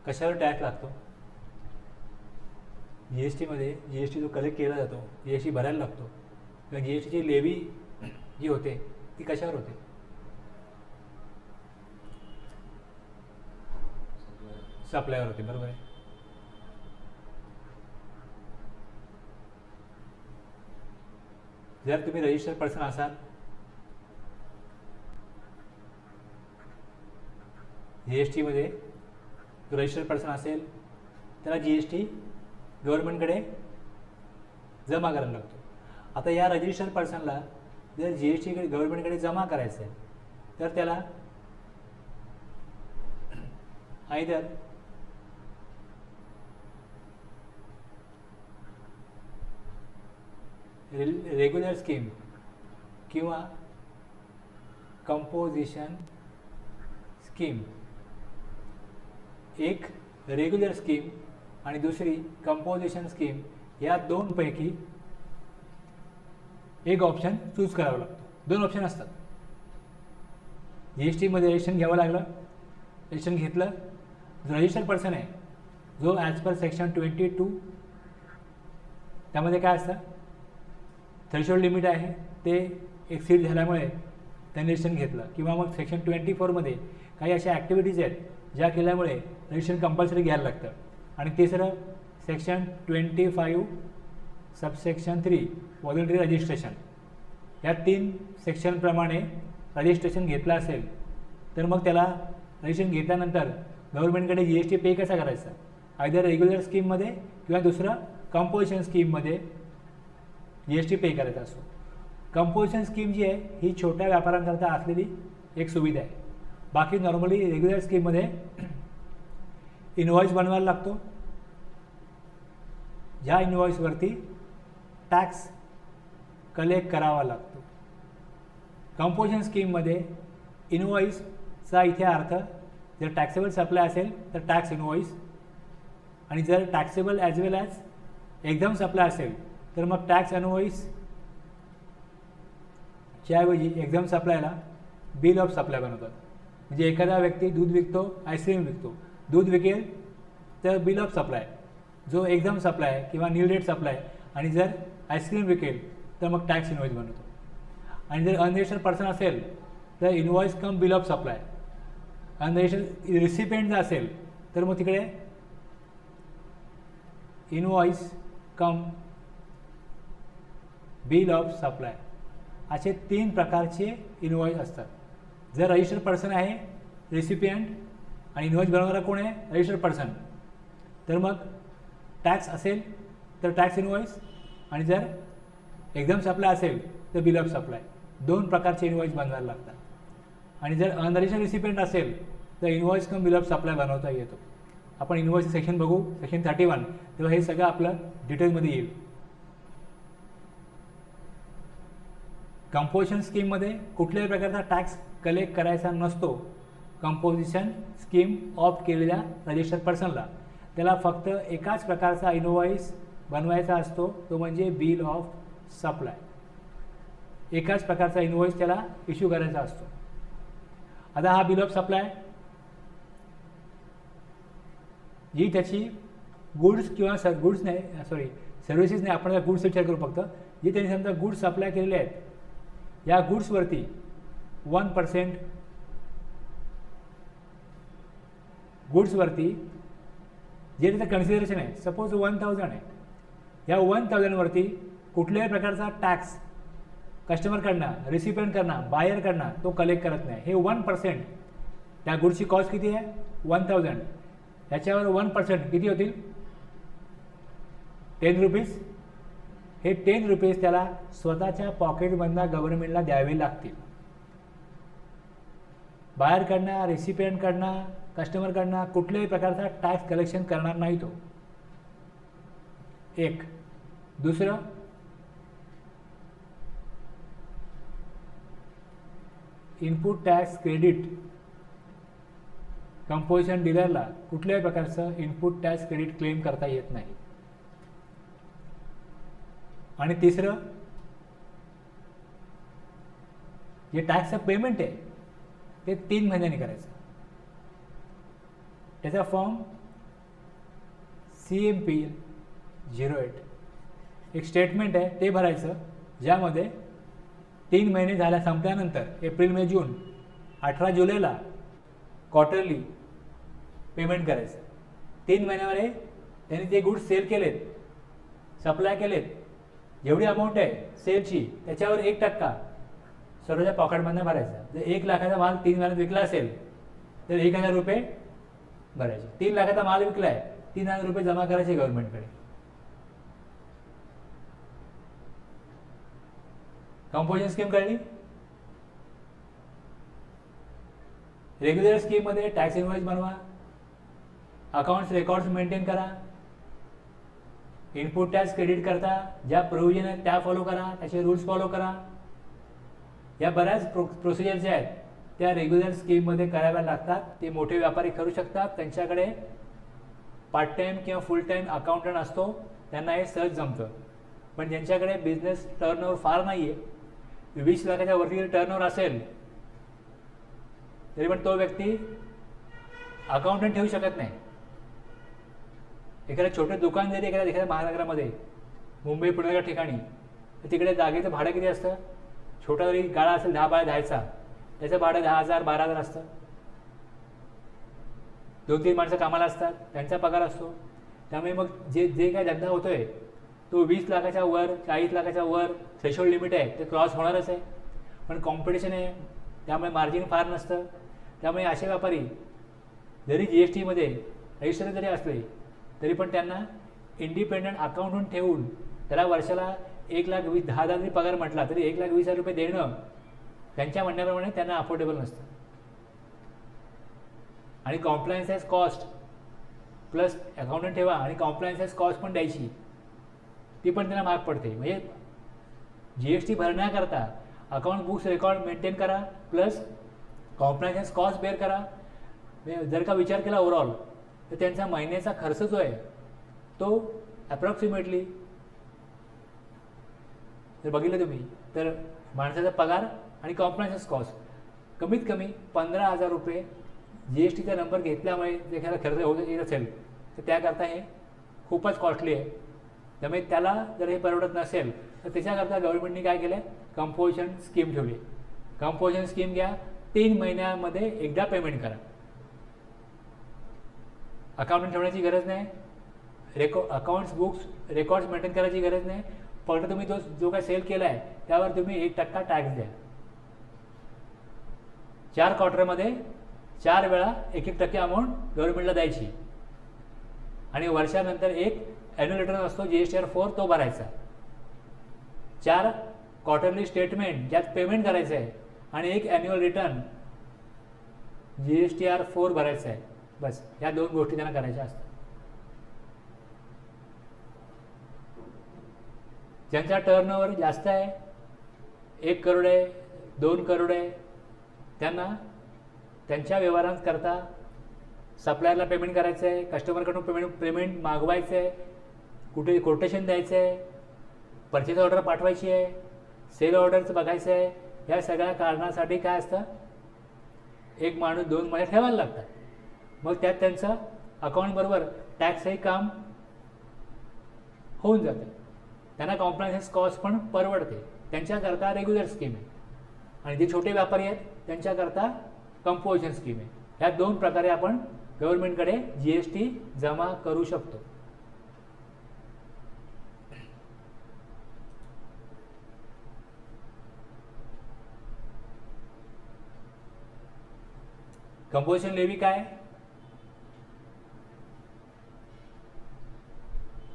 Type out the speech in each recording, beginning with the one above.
कशावर टॅक्स लागतो? G S टीमध्ये जी एस टी जो कलेक्ट केला जातो, जी एस टी भरायला लागतो, किंवा जी एस टीची लेवी जी होते ती कशावर होते? सप्लायर होते, बरोबर आहे. जर तुम्ही रजिस्टर्ड पर्सन असाल, जी एस टीमध्ये जो रजिस्टर्ड पर्सन असेल त्याला जी एस टी गव्हर्नमेंटकडे जमा करायला लागतो. आता या रजिस्टर्ड पर्सनला जर जी एस टी गव्हर्नमेंटकडे जमा करायचं आहे तर त्याला आयदर रेग्युलर स्कीम किंवा कंपोजिशन स्कीम, एक रेग्युलर स्कीम आणि दुसरी कंपोजिशन स्कीम, या दोनपैकी एक ऑप्शन चूज करावा लागतो. दोन ऑप्शन असतात. जी एस टीमध्ये रजिस्ट्रेशन घ्यावं लागलं, रजिस्ट्रेशन घेतलं, जो रजिस्टर्ड पर्सन आहे जो ॲज पर सेक्शन 22 त्यामध्ये काय असतं, थ्रेशोल्ड लिमिट आहे ते एक्सीड झाल्यामुळे त्यांनी रजिस्ट्रेशन घेतलं, किंवा मग सेक्शन 24मध्ये काही अशा ॲक्टिव्हिटीज आहेत ज्या केल्यामुळे रजिस्ट्रेशन कंपल्सरी घ्यायला लागतं. आणि तिसरं सेक्शन 25 सबसेक्शन 3 व्हॉलंटरी रजिस्ट्रेशन, या 3 सेक्शनप्रमाणे रजिस्ट्रेशन घेतलं असेल तर मग त्याला रजिस्ट्रेशन घेतल्यानंतर गव्हर्नमेंटकडे जी एस टी पे कसा करायचा, आयदर रेग्युलर स्कीममध्ये किंवा दुसरं कंपोजिशन स्कीममध्ये जी एस टी पे करायचा असतो. कंपोजिशन स्कीम जी आहे ही छोट्या व्यापाऱ्यांकरता असलेली एक सुविधा आहे. बाकी नॉर्मली रेग्युलर स्कीममध्ये इनव्हॉइस बनवायला लागतो, ज्या इनव्हॉइसवरती टॅक्स कलेक्ट करावा लागतो. कंपोजिशन स्कीममध्ये इनव्हॉइसचा इथे अर्थ जर टॅक्सेबल सप्लाय असेल तर टॅक्स इनव्हॉइस, आणि जर टॅक्सेबल ॲज वेल ॲज एकदम सप्लाय असेल तर मग टॅक्स इनव्हॉइस च्याऐवजी एकदम सप्लायला बिल ऑफ सप्लाय बनवतात. म्हणजे एखादा व्यक्ती दूध विकतो, आईस्क्रीम विकतो, दूध विकेल तर बिल ऑफ सप्लाय, जो एकदम सप्लाय किंवा न्यू रेट सप्लाय, आणि जर आईस्क्रीम विकेल तर मग टॅक्स इनव्हॉइस बनवतो. आणि जर अनरजिस्टर्ड पर्सन असेल तर invoice come bill of supply, unregistered recipient जर असेल तर मग तिकडे invoice come bill of supply, असे 3 प्रकारचे इनव्हॉइस असतात. जर रजिस्टर्ड पर्सन आहे रेसिपियंट आणि इनव्हॉइस बनवणारा कोण आहे, रजिस्टर्ड पर्सन, तर मग टॅक्स असेल तर टॅक्स इनव्हॉइस, आणि जर एकदम सप्लाय असेल तर बिल ऑफ सप्लाय, 2 प्रकारचे इनव्हॉइस बनवायला लागतात. आणि जर अनरजिस्टर्ड रिसिपियंट असेल तर invoice come bill of supply बनवता येतो. आपण इनव्हॉइस सेक्शन बघू, सेक्शन 31, तेव्हा हे सगळं आपलं डिटेलमध्ये येईल. कंपोजिशन स्कीममध्ये कुठल्याही प्रकारचा टॅक्स कलेक्ट करायचा नसतो. कंपोजिशन स्कीम ऑप्ट केलेल्या रजिस्टर्ड पर्सनला त्याला फक्त एकाच प्रकारचा इनव्हॉइस बनवायचा असतो, तो म्हणजे बिल ऑफ सप्लाय. एकाच प्रकारचा इनव्हॉइस त्याला इश्यू करायचा असतो. आता हा बिल ऑफ सप्लाय जी त्याची गुड्स किंवा गुड्स नाही, सॉरी सर्व्हिसेस नाही, आपण गुड्स विचार करू फक्त, जी त्यांनी समजा गुड्स सप्लाय केलेले आहेत, या गुड्सवरती 1% गुड्सवरती जे त्याचं कन्सिडरेशन आहे, सपोज 1000 आहे, या 1000वरती कुठल्याही प्रकारचा टॅक्स कस्टमरकडनं, रिसिपियंटकडनं, बायरकडनं तो कलेक्ट करत नाही. हे 1%, त्या गुड्सची कॉस्ट किती आहे 1000, त्याच्यावर 1% किती होतील 10 रुपीज. हे 10 रुपीज त्याला स्वतःच्या पॉकेटमधनं गव्हर्नमेंटला द्यावे लागतील. बाहेरकडनं, रेसिपियंटकडनं, कस्टमरकडनं कुठल्याही प्रकारचा टॅक्स कलेक्शन करणार नाही तो. एक. दुसरं, इनपुट टॅक्स क्रेडिट, कंपोजिशन डीलरला कुठल्याही प्रकारचं इनपुट टॅक्स क्रेडिट क्लेम करता येत नाही. आणि तिसरं, जे टॅक्सचं पेमेंट आहे ते 3 महिन्यांनी करायचं. त्याचा फॉर्म CMPL एक स्टेटमेंट आहे ते भरायचं, ज्यामध्ये 3 महिने झाल्या संपल्यानंतर एप्रिल मे जून 18 जुलैला क्वार्टरली पेमेंट करायचं. 3 महिन्यामध्ये त्यांनी ते गुड्स सेल केलेत, सप्लाय केलेत, जेवढी अमाऊंट आहे सेलची त्याच्यावर 1% सर्वच्या पॉकेटमधनं भरायचा. जर 1 लाखाचा माल 3 महिन्यात विकला असेल तर 1,000 रुपये भरायचे. 3 लाखाचा माल विकला आहे, 3,000 रुपये जमा करायचे गव्हर्नमेंटकडे. कंपोजिशन स्कीम कळली. रेग्युलर स्कीममध्ये टॅक्स इनवॉइस बनवा, अकाउंट्स रेकॉर्ड्स मेंटेन करा, इनपुट टॅक्स क्रेडिट करता ज्या प्रोव्हिजन आहेत त्या फॉलो करा, त्याचे रूल्स फॉलो करा. या बऱ्याच प्रोसिजर ज्या आहेत त्या रेग्युलर स्कीममध्ये कराव्या लागतात. ते मोठे व्यापारी करू शकतात, त्यांच्याकडे पार्ट टाईम किंवा फुल टाईम अकाउंटंट असतो, त्यांना हे सहज जमतं. पण ज्यांच्याकडे बिझनेस टर्नओव्हर फार नाही आहे, 20 लाखाच्या वरती टर्नओव्हर असेल तरी पण तो व्यक्ती अकाउंटंट ठेवू शकत नाही. एखादं छोटं दुकान जरी एखाद्या महानगरामध्ये मुंबई पुण्याच्या ठिकाणी, तर तिकडे जागेचं भाडं किती असतं? छोटा जरी गाळा असेल 10 बाय 10चा, त्याचं भाडं 10,000 12,000 असतं. 2-3 माणसं कामाला असतात, त्यांचा पगार असतो. त्यामुळे मग जे काय धंदा होतोय तो 20 लाखाच्या वर 40 लाखाच्या वर थ्रेशोल्ड लिमिट आहे ते क्रॉस होणारच आहे. पण कॉम्पिटिशन आहे, त्यामुळे मार्जिन फार नसतं. त्यामुळे असे व्यापारी जरी GSTमध्ये रजिस्टर जरी असले तरी पण त्यांना इंडिपेंडंट अकाउंटंट ठेवून त्याला वर्षाला 1,20,000 10,000 जरी पगार म्हटला तरी 1,20,000 रुपये देणं त्यांच्या म्हणण्याप्रमाणे त्यांना अफोर्डेबल नसतं. आणि compliance as cost plus accountant ठेवा आणि कॉम्प्लायन्स ॲज कॉस्ट पण द्यायची, ती पण त्यांना महाग पडते. म्हणजे GST भरण्याकरता अकाउंट बुक्स रेकॉर्ड मेंटेन करा प्लस कॉम्प्लायन्स कॉस्ट बेअर करा. जर का विचार केला ओव्हरऑल तर त्यांचा महिन्याचा खर्च जो आहे तो ॲप्रॉक्सिमेटली जर बघितलं तुम्ही तर माणसाचा पगार आणि कॉम्प्लायन्स कॉस्ट कमीत कमी 15,000 रुपये GSTचा नंबर घेतल्यामुळे एखादा खर्च होत येत असेल तर त्याकरता हे खूपच कॉस्टली आहे. त्यामुळे त्याला जर हे परवडत नसेल तर त्याच्याकरता गव्हर्नमेंटने काय केलं, कंपोजिशन स्कीम ठेवली. कंपोजिशन स्कीम घ्या, 3 महिन्यामध्ये एकदा पेमेंट करा. अकाउंटंट ठेवण्याची गरज नाही, अकाउंट्स बुक्स रेकॉर्ड्स मेंटेन करायची गरज नाही. फक्त तुम्ही जो काय सेल केला आहे त्यावर तुम्ही 1% टॅक्स द्या. 4 क्वार्टरमध्ये 4 वेळा 1% अमाऊंट गव्हर्नमेंटला द्यायची आणि वर्षानंतर एक ॲन्युअल रिटर्न असतो GSTR-4 तो भरायचा. 4 क्वार्टरली स्टेटमेंट ज्यात पेमेंट करायचं आहे आणि एक ॲन्युअल रिटर्न GSTR-4 भरायचं आहे. बस या 2 गोष्टी त्यांना करायच्या असतात. ज्यांचा टर्नओव्हर जास्त आहे, 1 करोड आहे, 2 करोड आहे, त्यांना त्यांच्या व्यवहारांकरता सप्लायरला पेमेंट करायचं आहे, कस्टमरकडून पेमेंट मागवायचं आहे, कुठे कोटेशन द्यायचं आहे, परचेस ऑर्डर पाठवायची आहे, सेल ऑर्डरचं बघायचं आहे. या सगळ्या कारणासाठी काय असतं, 1 माणूस 2 महिने ठेवायला लागतात. मग त्यात त्यांचं अकाउंटबरोबर टॅक्सही काम होऊन जातं. त्यांना कॉम्प्लायन्स कॉस्ट पण परवडते. त्यांच्याकरता रेग्युलर स्कीम आहे आणि जे छोटे व्यापारी आहेत त्यांच्याकरता कंपोजिशन स्कीम आहे. ह्या 2 प्रकारे आपण गव्हर्नमेंटकडे GST जमा करू शकतो. कंपोजिशन लेवी काय?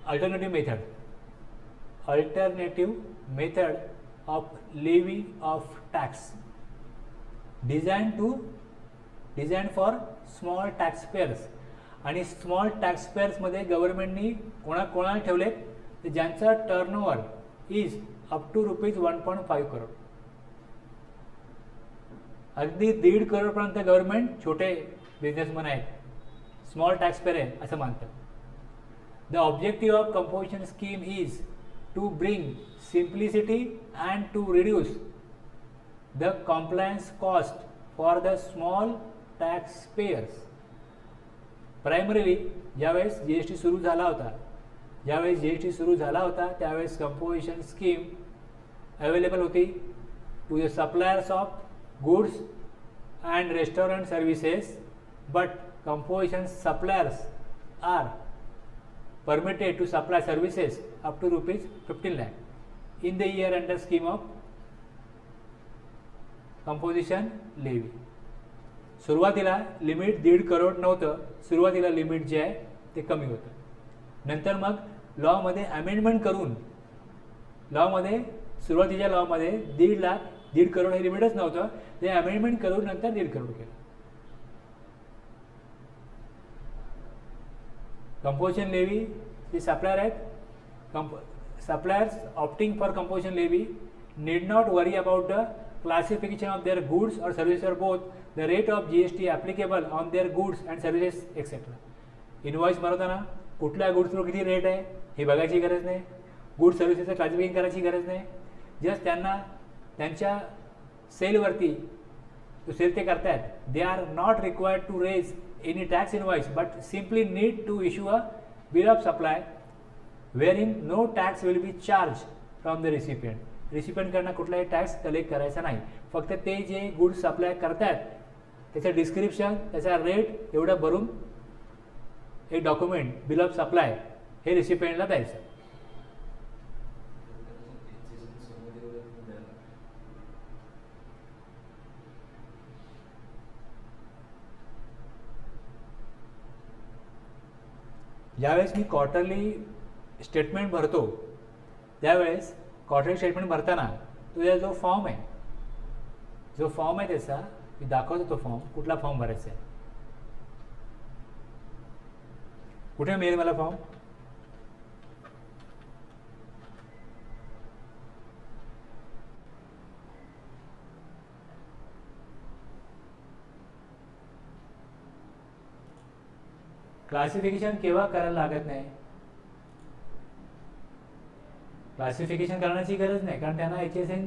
Alternative method of levy of tax designed for small taxpayers. आणि स्मॉल टॅक्सपेयर्समध्ये गव्हर्नमेंटनी कोणाला ठेवले तर ज्यांचं turnover is up to ₹1.5 crore. अगदी 1.5 करोडपर्यंत गव्हर्नमेंट छोटे बिझनेसमॅन आहेत, स्मॉल टॅक्सपेयर आहे असं मानतात. The objective of composition scheme is to bring simplicity and to reduce the compliance cost for the small taxpayers. Primarily ज्यावेळेस जी एस टी सुरू झाला होता, ज्यावेळेस जी एस टी सुरू झाला होता त्यावेळेस कंपोजिशन स्कीम अवेलेबल होती to the suppliers of goods and restaurant services, but composition suppliers are permitted to supply services up to rupees 15 lakh in the year under scheme of composition levy. सुरुवातीला limit 1.5 crore नव्हतं, सुरुवातीला limit जे आहे ते कमी होतं. नंतर मग लॉमध्ये अमेंडमेंट करून लॉमध्ये सुरुवातीच्या लॉमध्ये 1.5 करोड हे लिमिटच नव्हतं, ते अमेंडमेंट करून नंतर 1.5 करोड केलं. कंपोजिशन लेवी जे सप्लायर आहेत, suppliers opting for composition levy need not worry about the classification of their goods or services or both the rate of GST applicable on their goods and services etcetera. Invoice बनवताना कुठल्या गुड्सवर किती rate आहे हे बघायची गरज नाही, goods सर्व्हिसेसचं classification करायची गरज नाही. जस्ट त्यांना त्यांच्या सेलवरती जो सेल ते करतायत, they are not required to raise any tax invoice but simply need to issue a bill of supply wherein no tax will be charged from the recipient. recipient कडनं कुठलाही टॅक्स कलेक्ट करायचा नाही, फक्त ते जे goods supply करतात त्याचं description, त्याचा रेट एवढं भरून एक डॉक्युमेंट बिल ऑफ सप्लाय हे रेसिपियंटला द्यायचं. ज्यावेळेस मी क्वार्टरली स्टेटमेंट भरतो त्यावेळेस क्वार्टरली स्टेटमेंट भरताना तुझा जो फॉर्म आहे त्याचा मी दाखवतो. तो फॉर्म कुठला फॉर्म भरायचा आहे, कुठे मिळेल मला फॉर्म? क्लासिफिकेशन केव्हा करायला लागत नाही, क्लासिफिकेशन करण्याची गरज नाही, कारण त्यांना HSN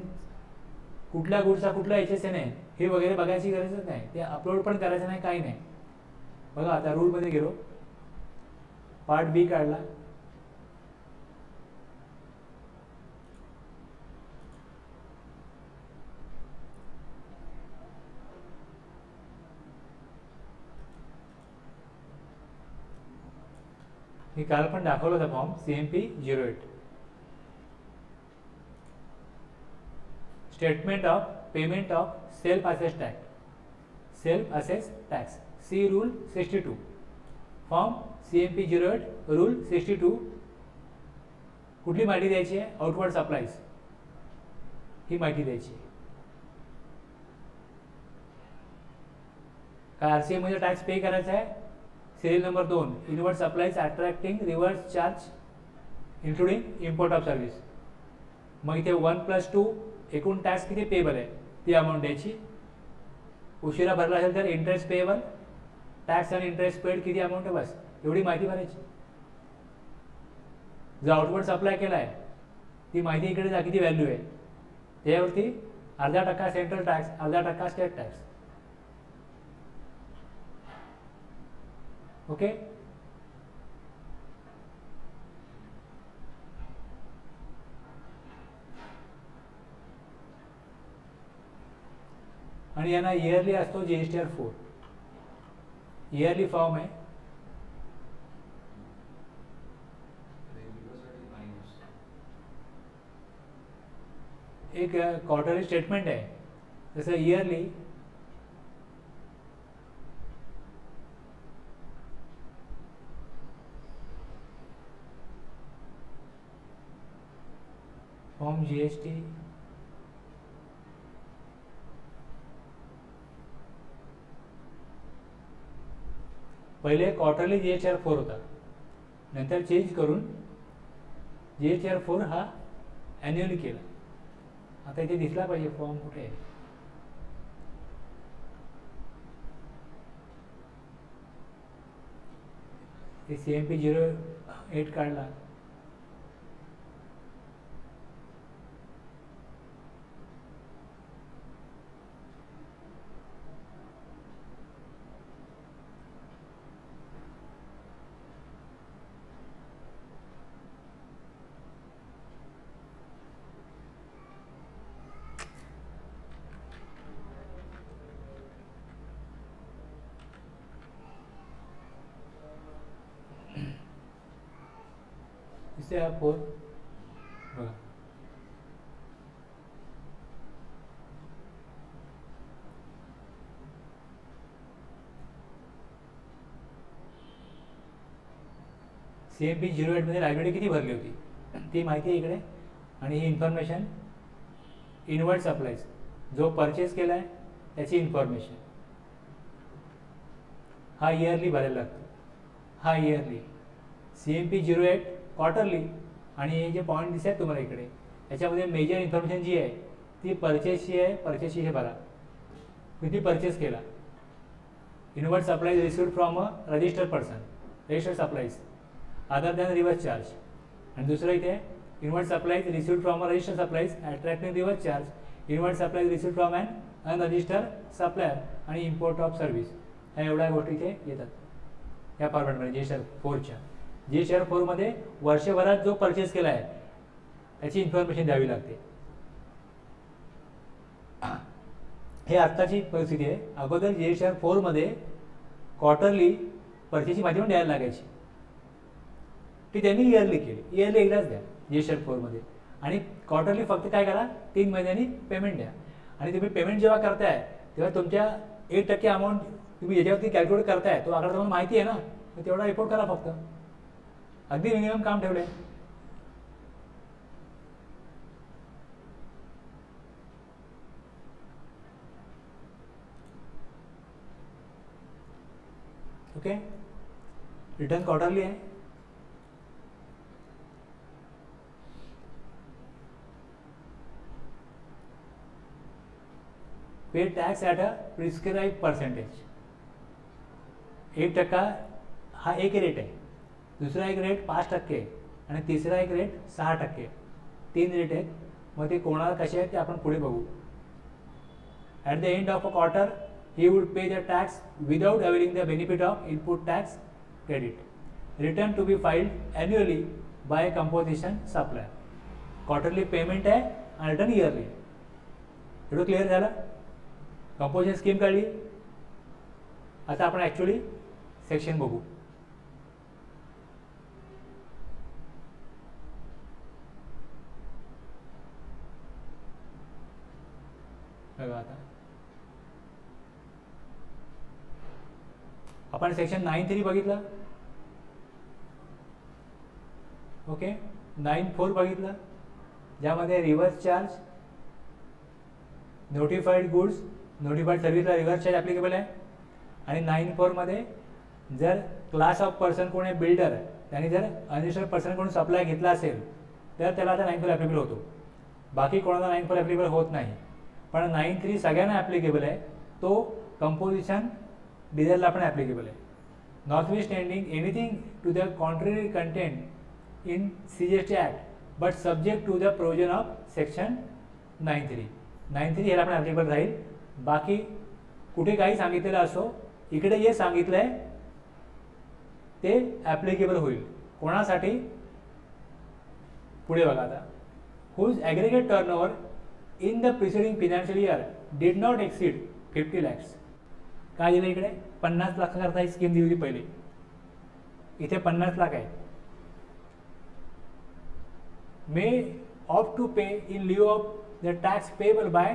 कुठल्या गुड्सचा कुठला HSN आहे हे वगैरे बघायची गरजच नाही, ते अपलोड पण करायचं नाही, काही नाही. बघा आता रूलमध्ये गेलो, पार्ट B काढला, मी काल पण दाखवला होता form CMP 08. Statement of payment of self assess tax, self assess tax C rule 62, form CMP 08 rule 62. कुठली माहिती द्यायची आहे? आउटवर्ड सप्लाईज ही माहिती द्यायची आहे. काय RCM मध्ये टॅक्स पे करायचा आहे? Serial number 2 inward supplies attracting reverse charge including import of service. मग इथे 1+2 एकूण टॅक्स किती पेबल आहे ती अमाऊंट द्यायची. उशिरा भरला असेल तर इंटरेस्ट पेएबल, टॅक्स आणि इंटरेस्ट पेड किती अमाऊंट आहे, बस एवढी माहिती भरायची. जर आउटवर्ड सप्लाय केला आहे ती माहिती इकडे जा किती व्हॅल्यू आहे, त्यावरती 0.5% central tax, 0.5% state tax. Okay. आणि यांना इयरली असतो GSTR 4, इयरली फॉर्म आहे. एक क्वार्टरली स्टेटमेंट आहे, जसं इयरली फॉर्म GST पहिले क्वार्टरली GSTR 4 होता, नंतर चेंज करून GSTR 4 हा ॲन्युअली केला. आता इथे दिसला पाहिजे फॉर्म कुठे आहे. ते CMP 08 काढला, दिसते हा 4 बघा. CMP 08मध्ये लायबिलिटी किती भरली होती ती माहिती आहे इकडे. आणि ही इन्फॉर्मेशन इनवर्ड सप्लाईज जो परचेस केला आहे त्याची इन्फॉर्मेशन. हा इयरली भरायला लागतो. हा इयरली. CMP 08 quarterly. आणि हे जे पॉईंट दिसत आहेत तुम्हाला इकडे याच्यामध्ये मेजर इन्फॉर्मेशन जी आहे ती परचेसची आहे. परचेसची हे भरा किती परचेस केला. Inward supplies received from a registered person registered supplies other than reverse charge. आणि दुसरं इथे inward supplies received from a registered supplies attracting reverse charge. Inward supplies received from an unregistered supplier आणि import of service. ह्या एवढ्या गोष्टी इथे येतात या फॉर्मॅटमध्ये GSR 4च्या. GSR 4मध्ये वर्षभरात जो परचेस केला आहे त्याची इन्फॉर्मेशन द्यावी लागते. हे आत्ताची परिस्थिती आहे. अगोदर GSR 4मध्ये क्वार्टरली परचेसची माहिती पण द्यायला लागायची. ती त्यांनी इयरली केली. इयरली एकदाच द्या GSR 4मध्ये. आणि क्वार्टरली फक्त काय करा 3 महिन्यांनी पेमेंट द्या. आणि तुम्ही पेमेंट जेव्हा करताय तेव्हा तुमच्या 1% अमाऊंट तुम्ही याच्यावरती कॅल्क्युलेट करताय तो आकडा तुम्हाला माहिती आहे ना, तर तेवढा रिपोर्ट करा फक्त. अगदी मिनिमम काम ठेवलं आहे. ओके. रिटर्न क्वार्टरली आहे. Pay tax at a prescribe percentage. 1% हा एक रेट आहे. दुसरा एक रेट 5% आणि तिसरा एक रेट 6%. 3 रेट आहेत. मग ते कोणाला कसे आहेत ते आपण पुढे बघू. At the end of a quarter he would pay the tax without availing the benefit of input tax credit. Return to be filed annually by a composition supplier. Quarterly payment आहे आणि रिटर्न इयरली. एवढं clear झालं. Composition scheme काढली. आता आपण actually section बघू. बघा आता आपण सेक्शन 9(3) बघितलं. ओके. 9(4) बघितलं ज्यामध्ये reverse charge, notified goods, notified सर्व्हिसला रिव्हर्स चार्ज ॲप्लिकेबल आहे. आणि 9(4) मध्ये जर क्लास ऑफ पर्सन कोणी बिल्डर त्यांनी जर अनरजिस्टर्ड पर्सन कोणी सप्लाय घेतला असेल तर त्याला आता 9(4) ॲप्लिकेबल होतो. बाकी कोणाला 9(4) ॲप्लिकेबल होत नाही. पण 9(3) सगळ्यांना ॲप्लिकेबल आहे. तो कंपोजिशन डिझायरला पण ॲप्लिकेबल आहे. Notwithstanding anything to the contrary content in CGST act but subject to the provision of section 9(3). 9(3) ह्याला पण ॲप्लिकेबल राहील. बाकी कुठे काही सांगितलेलं असो इकडे जे सांगितलं आहे ते ॲप्लिकेबल होईल. कोणासाठी पुढे बघा आता. Whose aggregate turnover in the preceding financial year did not exceed 50 lakhs. काय दिलं इकडे 50 लाखाकरता ही स्कीम दिली होती पहिले. इथे 50 लाख आहे. May opt to pay in lieu of the tax payable by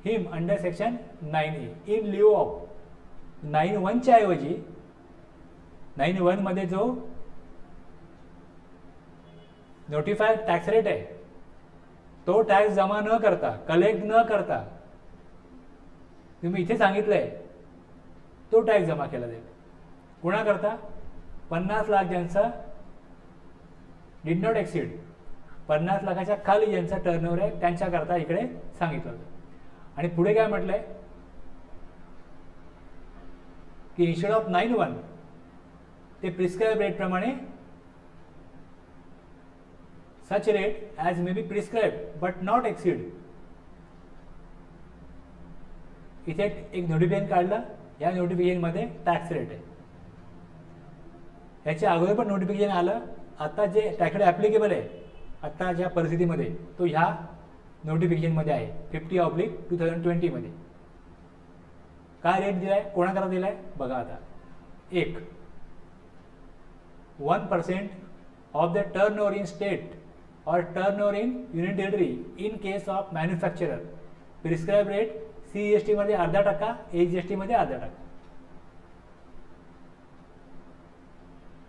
him under section 9A. In lieu of 9(1)च्या ऐवजी 9(1) मध्ये जो नोटिफाईड टॅक्स रेट आहे तो टॅक्स जमा न करता, कलेक्ट न करता तुम्ही इथे सांगितलंय तो टॅक्स जमा केला जाईल. कोणाकरता 50 लाख ज्यांचा डिड नॉट एक्सीड, 50 लाखाच्या खाली ज्यांचा टर्नओव्हर आहे त्यांच्याकरता इकडे सांगितलं होतं. आणि पुढे काय म्हटलंय की इन्स्टेड ऑफ 9(1) ते प्रिस्क्राइब रेट प्रमाणे such rate as may be prescribed but not exceed. इथे एक नोटिफिकेशन काढलं. या नोटिफिकेशन मध्ये टॅक्स रेट आहे. याच्या अगोदर पण नोटिफिकेशन आलं. आता जे टॅक्स रेट ॲप्लिकेबल आहे आता ज्या परिस्थितीमध्ये तो ह्या नोटिफिकेशनमध्ये आहे 50/2020 मध्ये. काय रेट दिलाय कोणाकरता दिलाय बघा आता. 1% of the turnover in state और turnover in union territory in case of manufacturer. Prescribe rate CGST मध्ये 0.5%, AGST मध्ये 0.5%.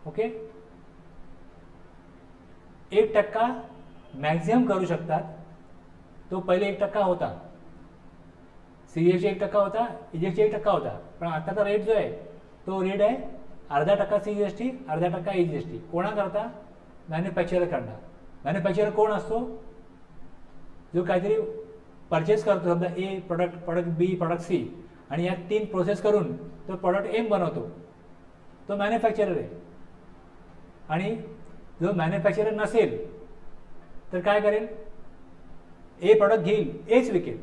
ओके. 1% मॅक्झिमम करू शकतात. तो पहिले 1% होता, CGST 1% होता, AGST 1% होता. पण आताचा रेट जो आहे तो रेट आहे 0.5% CGST, 0.5% AGST. कोणाकरता? मॅन्युफॅक्चरर करणार. मॅन्युफॅक्चरर कोण असतो? जो काहीतरी परचेस करतो, समजा ए प्रोडक्ट बी, प्रोडक्ट सी, आणि या 3 प्रोसेस करून तो प्रोडक्ट एम बनवतो, तो मॅन्युफॅक्चरर आहे. आणि जो मॅन्युफॅक्चरर नसेल तर काय करेल? ए प्रोडक्ट घेईल, एच विकेल.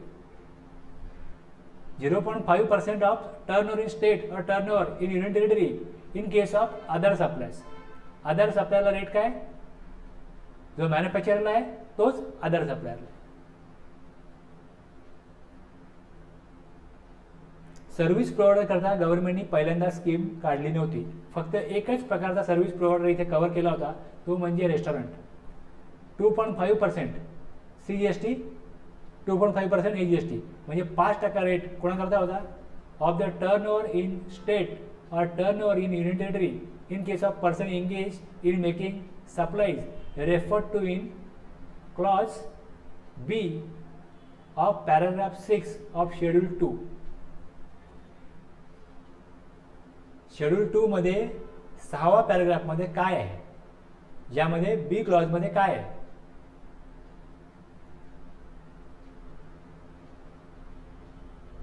0.5% ऑफ टर्नओव्हर इन स्टेट और turnover in union territory in case of other suppliers. Other सप्लायरला रेट काय? जो मॅन्युफॅक्चररला आहे तोच अदर सप्लायरला. सर्व्हिस प्रोव्हायडर करता गव्हर्नमेंटनी पहिल्यांदा स्कीम काढली नव्हती. फक्त एकच प्रकारचा सर्व्हिस प्रोव्हायडर इथे कव्हर केला होता, तो म्हणजे रेस्टॉरंट. 2.5% CGST, 2.5% AGST, म्हणजे 5% रेट कोणाकरता होता? Of the turnover in state और turnover in union territory in case of person engage in making supplies referred to in clause B of paragraph 6 of schedule 2. Schedule 2 मध्ये 6व्या पॅराग्राफमध्ये काय आहे, ज्यामध्ये B क्लॉजमध्ये काय आहे?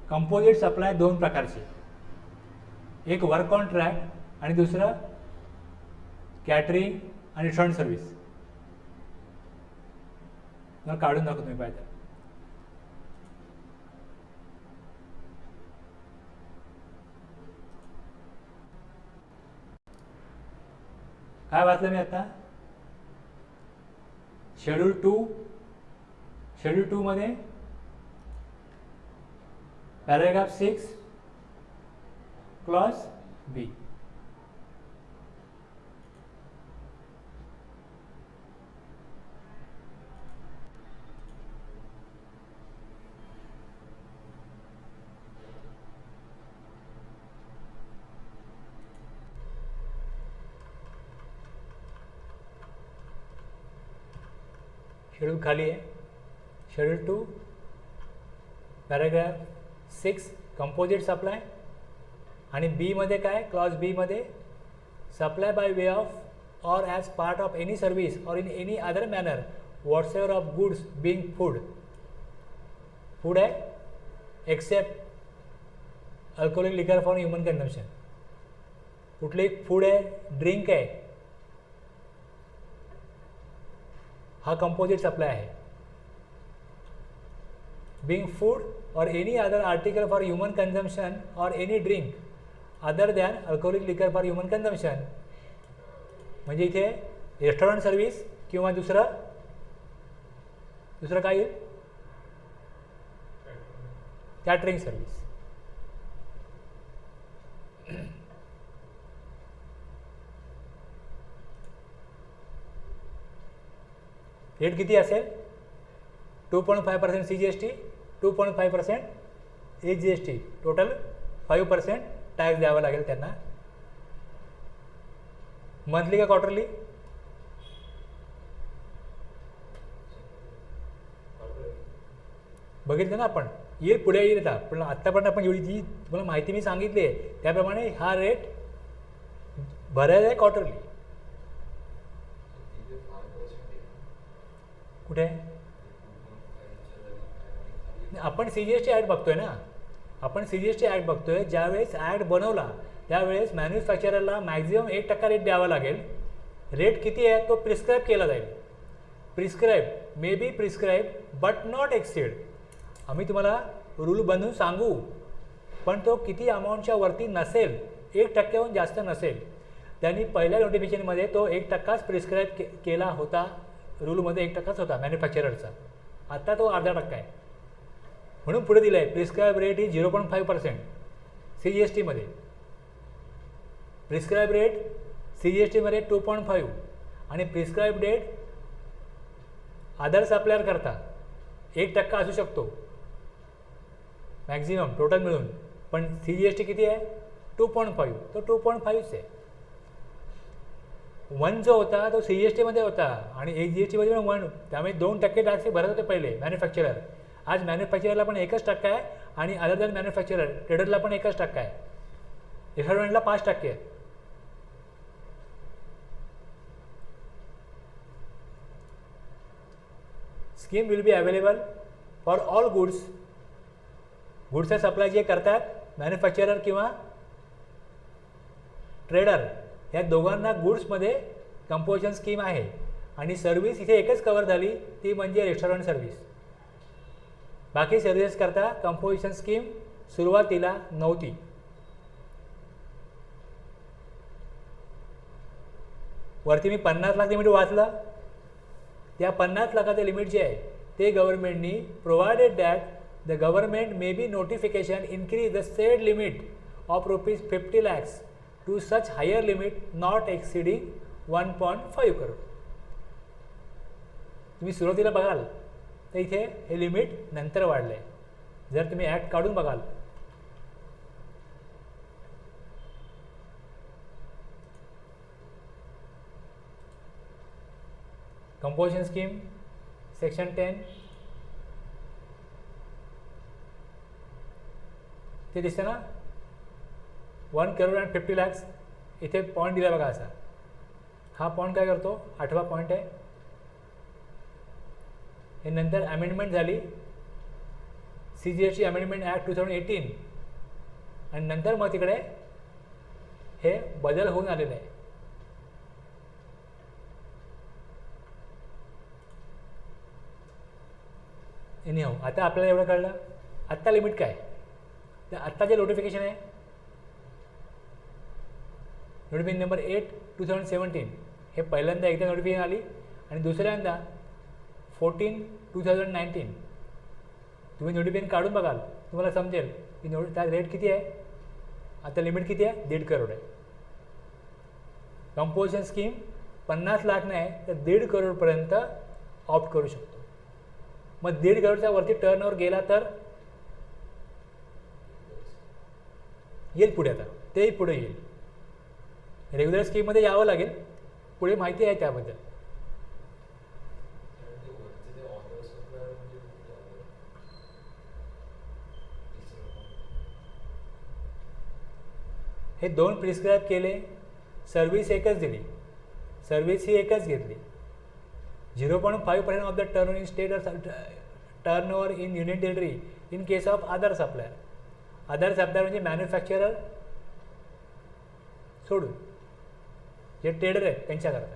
कंपोजिट सप्लाय 2 प्रकारचे, एक वर्क कॉन्ट्रॅक्ट आणि दुसरं कॅटरिंग आणि रेस्टॉरंट सर्व्हिस. मला काढून दाखवतो तुम्ही पाहिजे. काय वाचलं मी आता? शेड्यूल 2 मध्ये पॅराग्राफ 6 क्लॉज B. शेड्यूल खाली आहे. शेड्यूल 2 पॅराग्राफ 6 कंपोजिट सप्लाय, आणि बी मध्ये काय? क्लॉज बी मध्ये सप्लाय बाय वे ऑफ और as part of any service और in any other manner whatsoever of goods being food आहे except alcoholic liquor for human consumption. कुठले फूड आहे? Drink आहे. हा कंपोजिट सप्लाय आहे. बिंग फूड और any other article for human consumption और any drink other than alcoholic liquor for human consumption. म्हणजे इथे रेस्टॉरंट सर्व्हिस किंवा दुसरं काय येईल? Catering service. रेट किती असेल? 2.5% CGST, 2.5% AGST, टोटल 5% टॅक्स द्यावा लागेल त्यांना. मंथली का क्वार्टरली? बघितलं ना आपण, येईल पुढे येईल. आता पण आत्तापर्यंत आपण एवढी जी तुम्हाला माहिती मी सांगितली आहे त्याप्रमाणे हा रेट भरायचा आहे क्वार्टरली. कुठे आपण CGST ॲक्ट बघतोय ना, आपण CGST ॲक्ट बघतोय. ज्यावेळेस ॲक्ट बनवला त्यावेळेस मॅन्युफॅक्चररला मॅक्झिमम 1% रेट द्यावा लागेल. रेट किती आहे तो प्रिस्क्राईब केला जाईल. Prescribe may be prescribe but not exceed. आम्ही तुम्हाला रूल बनवून सांगू, पण तो किती अमाऊंटच्या वरती नसेल, 1%हून जास्त नसेल. त्यांनी पहिल्या नोटिफिकेशनमध्ये तो 1%च प्रिस्क्राईब केला होता. रूलमध्ये 1%च होता मॅन्युफॅक्चररचा. आता तो 0.5% आहे. म्हणून पुढे दिलं आहे प्रिस्क्राईब रेट ही 0.5% CGST मध्ये. प्रिस्क्राईब रेट CGST मध्ये 2.5 आणि प्रिस्क्राईब डेट अदर सप्लायर करता 1% असू शकतो मॅक्झिमम टोटल मिळून, पण CGST किती आहे 2.5, तो 2.5च आहे. 1 जो होता तो CGST मध्ये होता आणि GST मध्ये 1, त्यामुळे 2% टॅक्स भरत होते पहिले मॅन्युफॅक्चरर. आज मॅन्युफॅक्चररला पण 1% आहे आणि अदर दॅन मॅन्युफॅक्चरर ट्रेडरला पण 1% आहे, रेस्टॉरंटला 5% आहे. Scheme will be available for all goods. गुड्सचा सप्लाय जे करतात मॅन्युफॅक्चरर किंवा ट्रेडर, या दोघांना गुड्समध्ये कंपोजिशन स्कीम आहे. आणि सर्व्हिस इथे एकच कवर झाली, ती म्हणजे रेस्टॉरंट सर्व्हिस. बाकी सर्व्हिस करता कंपोजिशन स्कीम सुरुवातीला नव्हती. वरती मी 50 लाख लिमिट वाचलं, त्या 50 लाखाचं लिमिट जे आहे ते गव्हर्नमेंटनी provided that the government may be notification increase the said limit of ₹50 lakhs to such higher limit not exceeding 1.5 crore. तुम्ही सुरुवातीला बघाल तर इथे हे लिमिट नंतर वाढलं आहे. जर तुम्ही ॲक्ट काढून बघाल कंपोजिशन स्कीम सेक्शन 10 ते दिसते ना, 1.50 crore इथे पॉईंट दिला बघा असा. हा पॉईंट काय करतो, 8वा पॉईंट आहे. हे नंतर अमेंडमेंट झाली CGST अमेंडमेंट ॲक्ट 2018 आणि नंतर मग तिकडे हे बदल होऊन आलेले आहे. एनीहाऊ आता आपल्याला एवढं कळलं. आत्ता लिमिट काय, तर आत्ता जे नोटिफिकेशन आहे नोटिफिकेशन नंबर 8 2017, हे पहिल्यांदा एकदा नोटिफिकेशन आली आणि दुसऱ्यांदा 14 2019. तुम्ही नोटिफिकेशन काढून बघाल तुम्हाला समजेल की त्या रेट किती आहे. आता लिमिट किती आहे, 1.5 crore आहे. कंपोजिशन स्कीम 50 लाख नाही तर 1.5 crore ऑप्ट करू शकतो. मग 1.5 crore वरती टर्नओव्हर गेला तर येईल पुढे, आता तेही पुढे येईल. रेग्युलर स्कीममध्ये यावं लागेल, पुढे माहिती आहे त्याबद्दल. हे 2 प्रिस्क्राईब केले, सर्व्हिस एकच दिली, सर्व्हिस ही एकच घेतली. 0.5% of the turn in state turnover in union territory in case of other supplier. Other supplier म्हणजे मॅन्युफॅक्चरर सोडून जे ट्रेडर आहेत त्यांच्याकरता.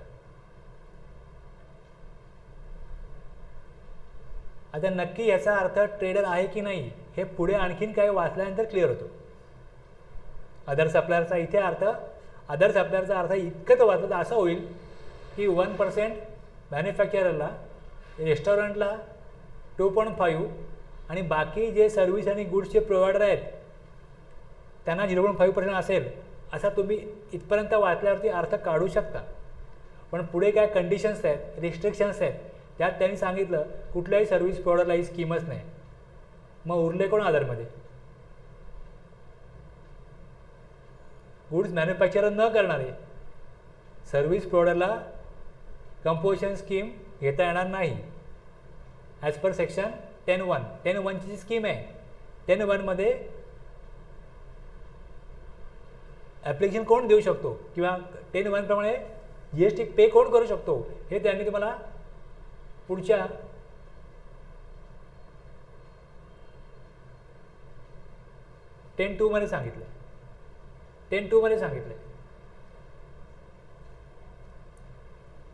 आता नक्की याचा अर्थ ट्रेडर आहे की नाही हे पुढे आणखीन काही वाचल्यानंतर क्लिअर होतो. अदर सप्लायरचा इथे अर्थ, अदर सप्लायरचा अर्थ इतकंच वाचलं तर असं होईल की 1% मॅन्युफॅक्चररला, रेस्टॉरंटला 2.5 आणि बाकी जे सर्व्हिस आणि गुड्सचे प्रोव्हायडर आहेत त्यांना 0.5% असेल, असा तुम्ही इथपर्यंत वाचल्यावरती अर्थ काढू शकता. पण पुढे काय कंडिशन्स आहेत, रिस्ट्रिक्शन्स आहेत, त्यात त्यांनी सांगितलं कुठल्याही सर्व्हिस प्रोव्हायडरला ही स्कीमच नाही. मग उरले कोण अदरमध्ये, गुड्स मॅन्युफॅक्चरर न करणारे सर्व्हिस प्रोव्हायडरला कंपोजिशन स्कीम घेता येणार नाही ॲज पर सेक्शन 10(1). 10(1) ची स्कीम आहे. 10(1) मध्ये ॲप्लिकेशन कोण देऊ शकतो किंवा 10(1) प्रमाणे GST पे कोण करू शकतो हे त्यांनी तुम्हाला पुढच्या मध्ये सांगितलं. 10(2) मध्ये सांगितलं.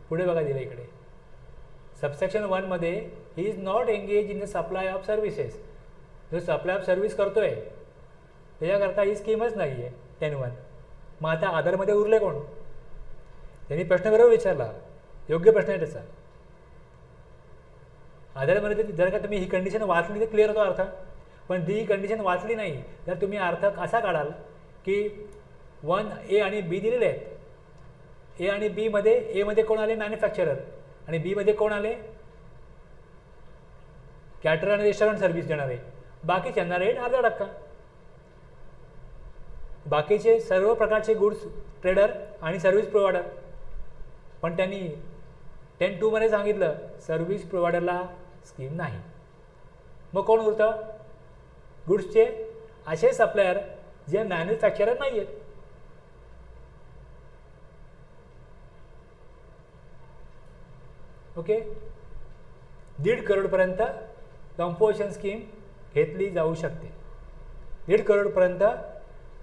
पुढे बघा दिलं इकडे सबसेक्शन 1 मध्ये he is not engage in the supply of services. जो सप्लाय ऑफ सर्व्हिस करतोय त्याच्याकरता ही स्कीमच नाही आहे 10(1). मग आता आधारमध्ये उरले कोण, त्यांनी प्रश्न बरोबर विचारला, योग्य प्रश्न आहे त्याचा. आधारमध्ये जर का तुम्ही ही कंडिशन वाचली तर क्लिअर होतो अर्थ, पण ही कंडिशन वाचली नाही तर तुम्ही अर्थ असा काढाल की 1A आणि B दिलेले आहेत, ए आणि बी मध्ये, ए मध्ये कोण आले मॅन्युफॅक्चरर आणि बी मध्ये कोण आले कॅटर आणि रेस्टॉरंट सर्व्हिस देणारे, बाकीच्यांना रेट 0.5%. बाकीचे सर्व प्रकारचे गुड्स ट्रेडर आणि सर्व्हिस प्रोव्हायडर. पण त्यांनी 10(2) मध्ये सांगितलं सर्व्हिस प्रोव्हायडरला स्कीम नाही. मग कोण उरतं गुड्सचे? असे सप्लायर जे मॅन्युफॅक्चरर नाही आहेत. ओके, 1.5 करोडपर्यंत कंपोजिशन स्कीम घेतली जाऊ शकते. 1.5 करोडपर्यंत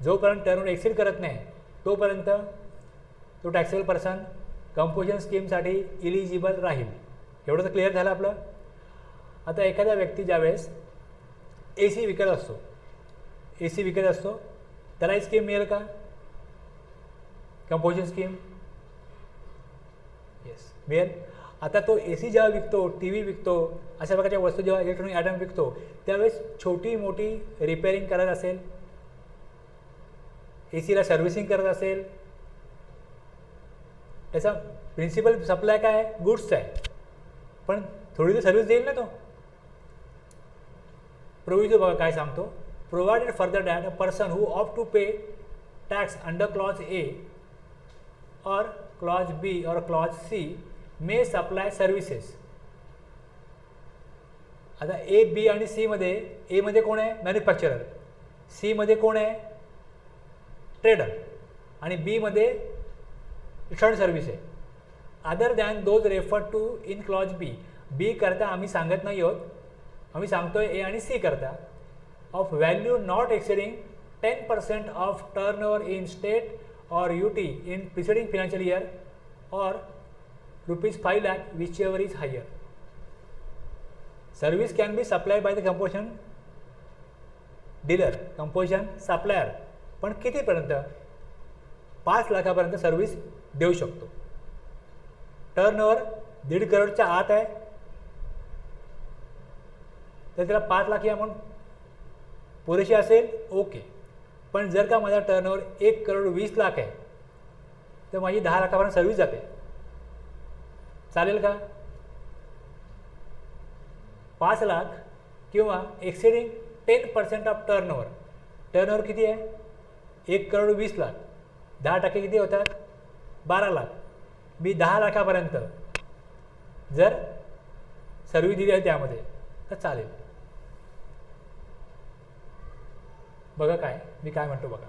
जोपर्यंत टर्नओव्हर एक्सीड करत नाही तोपर्यंत तो टॅक्सेबल पर्सन कंपोजिशन स्कीमसाठी इलिजिबल राहील. एवढं तर क्लिअर झालं आपलं. आता एखाद्या व्यक्ती ज्यावेळेस AC विकत असतो, AC विकत असतो, त्याला ही स्कीम मिळेल का कंपोजिशन स्कीम? येस मिळेल. आता तो AC जेव्हा विकतो, TV विकतो, अशा प्रकारच्या वस्तू जेव्हा इलेक्ट्रॉनिक आयटम विकतो त्यावेळेस छोटी मोठी रिपेअरिंग करत असेल, ACला सर्व्हिसिंग करत असेल, त्याचा प्रिन्सिपल सप्लाय काय आहे? गुड्सचा आहे. पण थोडी तर सर्व्हिस देईल ना तो. प्रोव्हिजन बघा काय सांगतो. Provided further that a person who opt to pay tax under clause A or clause B or clause C may supply services. आता A, B आणि C मध्ये, A मध्ये कोण आहे मॅन्युफॅक्चरर, C मध्ये कोण आहे ट्रेडर आणि B मध्ये रिटर्न सर्व्हिस आहे. Other than those refer to in clause B करता आम्ही सांगत नाही आहोत, आम्ही सांगतोय A आणि C करता. Of value not exceeding 10% of turnover in state और UT in preceding financial year और ₹5 lakh whichever is higher. Service can be supplied by the composition dealer, composition supplier. पण कितीपर्यंत? 5 लाखापर्यंत सर्व्हिस देऊ शकतो. टर्नओव्हर 1.5 करोडच्या आत आहे तर त्याला 5 लाख ही अमाऊंट पुरेशी असेल, ओके. पण जर का माझा टर्नओव्हर 1,20,00,000 आहे तर माझी 10 लाखापर्यंत सर्व्हिस जाते, चालेल का? 5 लाख किंवा एक्सिडिंग 10% ऑफ टर्नओव्हर. टर्नओव्हर किती आहे? 1,20,00,000. 10% किती होतात? 12 लाख. मी 10 लाखापर्यंत जर सर्व्हिस दिली आहे त्यामध्ये तर चालेल. बघा काय मी काय म्हणतो बघा.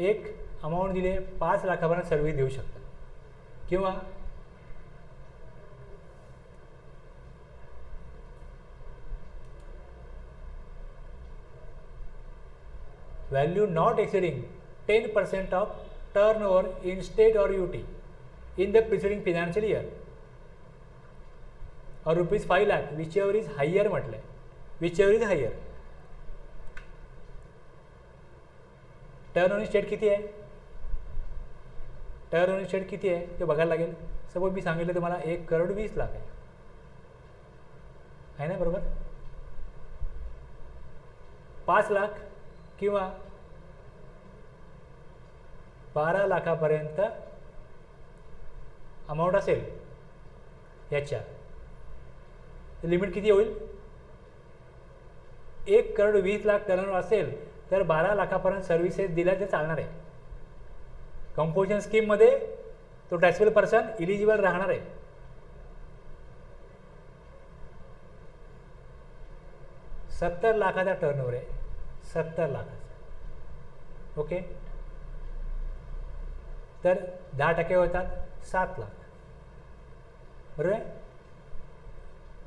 एक अमाऊंट दिले 5 लाखापर्यंत सर्व्हिस देऊ शकतात किंवा value not exceeding 10% of turnover in state और UT in the preceding financial year और ₹5 lakh whichever is higher म्हटलं आहे. whichever is higher. Turnover state किती आहे? टर्नओव्हर स्टेट किती आहे ते बघायला लागेल. सपोज मी सांगितलं तुम्हाला 1,20,00,000 आहे ना, बरोबर? 5 लाख किंवा 12 लाखापर्यंत अमाऊंट असेल याच्या लिमिट किती होईल? 1,20,00,000 टर्नओव्हर असेल तर 12 लाखापर्यंत सर्व्हिसेस दिल्या ते चालणार आहे. कंपोजिशन स्कीममध्ये तो टॅक्सेबल पर्सन इलिजिबल राहणार आहे. $70 लाखाचा टर्नओव्हर आहे, 70 लाखाचा, ओके. तर 10% होतात 7 लाख, बरोबर आहे.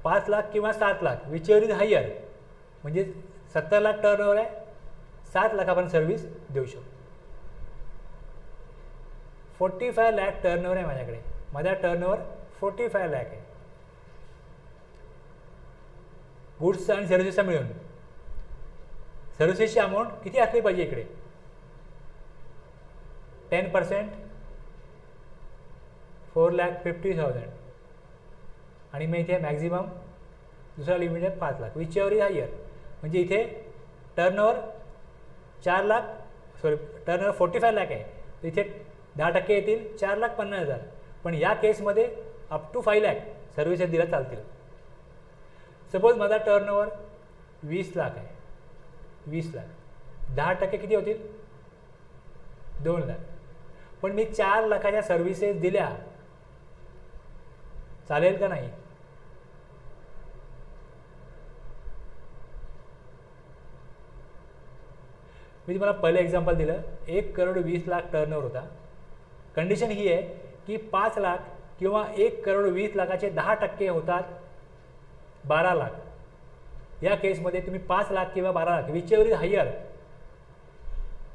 5 लाख किंवा 7 लाख विचेवर इज हायर, म्हणजे 70 लाख टर्नओव्हर आहे, 7 लाखापर्यंत सर्व्हिस देऊ शकतो. 45 लाख टर्नओव्हर आहे माझ्याकडे, माझा टर्नओव्हर 45 लाख आहे गुड्स आणि सर्व्हिसेसचा मिळून. सर्व्हिसेसची अमाऊंट किती असली पाहिजे इकडे? 10% 4,50,000 आणि मग इथे मॅक्झिमम दुसरा लिमिट आहे 5 lakh, whichever is higher. म्हणजे इथे turnover 4 lakh, sorry turnover 45 lakh आहे, तर इथे 10% येतील 4,50,000. पण या केसमध्ये अप टू 5 लाख सर्व्हिसेस दिल्या चालतील. सपोज माझा टर्नओव्हर 20 लाख आहे, 20 लाख, 10% किती होतील? 2 लाख. पण मी 4 लाखाच्या सर्व्हिसेस दिल्या, चालेल का नाही? मी तुम्हाला पहिलं एक्झाम्पल दिलं, 1,20,00,000 टर्नओव्हर होता. कंडिशन ही आहे की 5 लाख किंवा 1,20,00,000चे 10% होतात 12 लाख. या केसमध्ये तुम्ही 5 लाख किंवा 12 lakh, whichever is higher,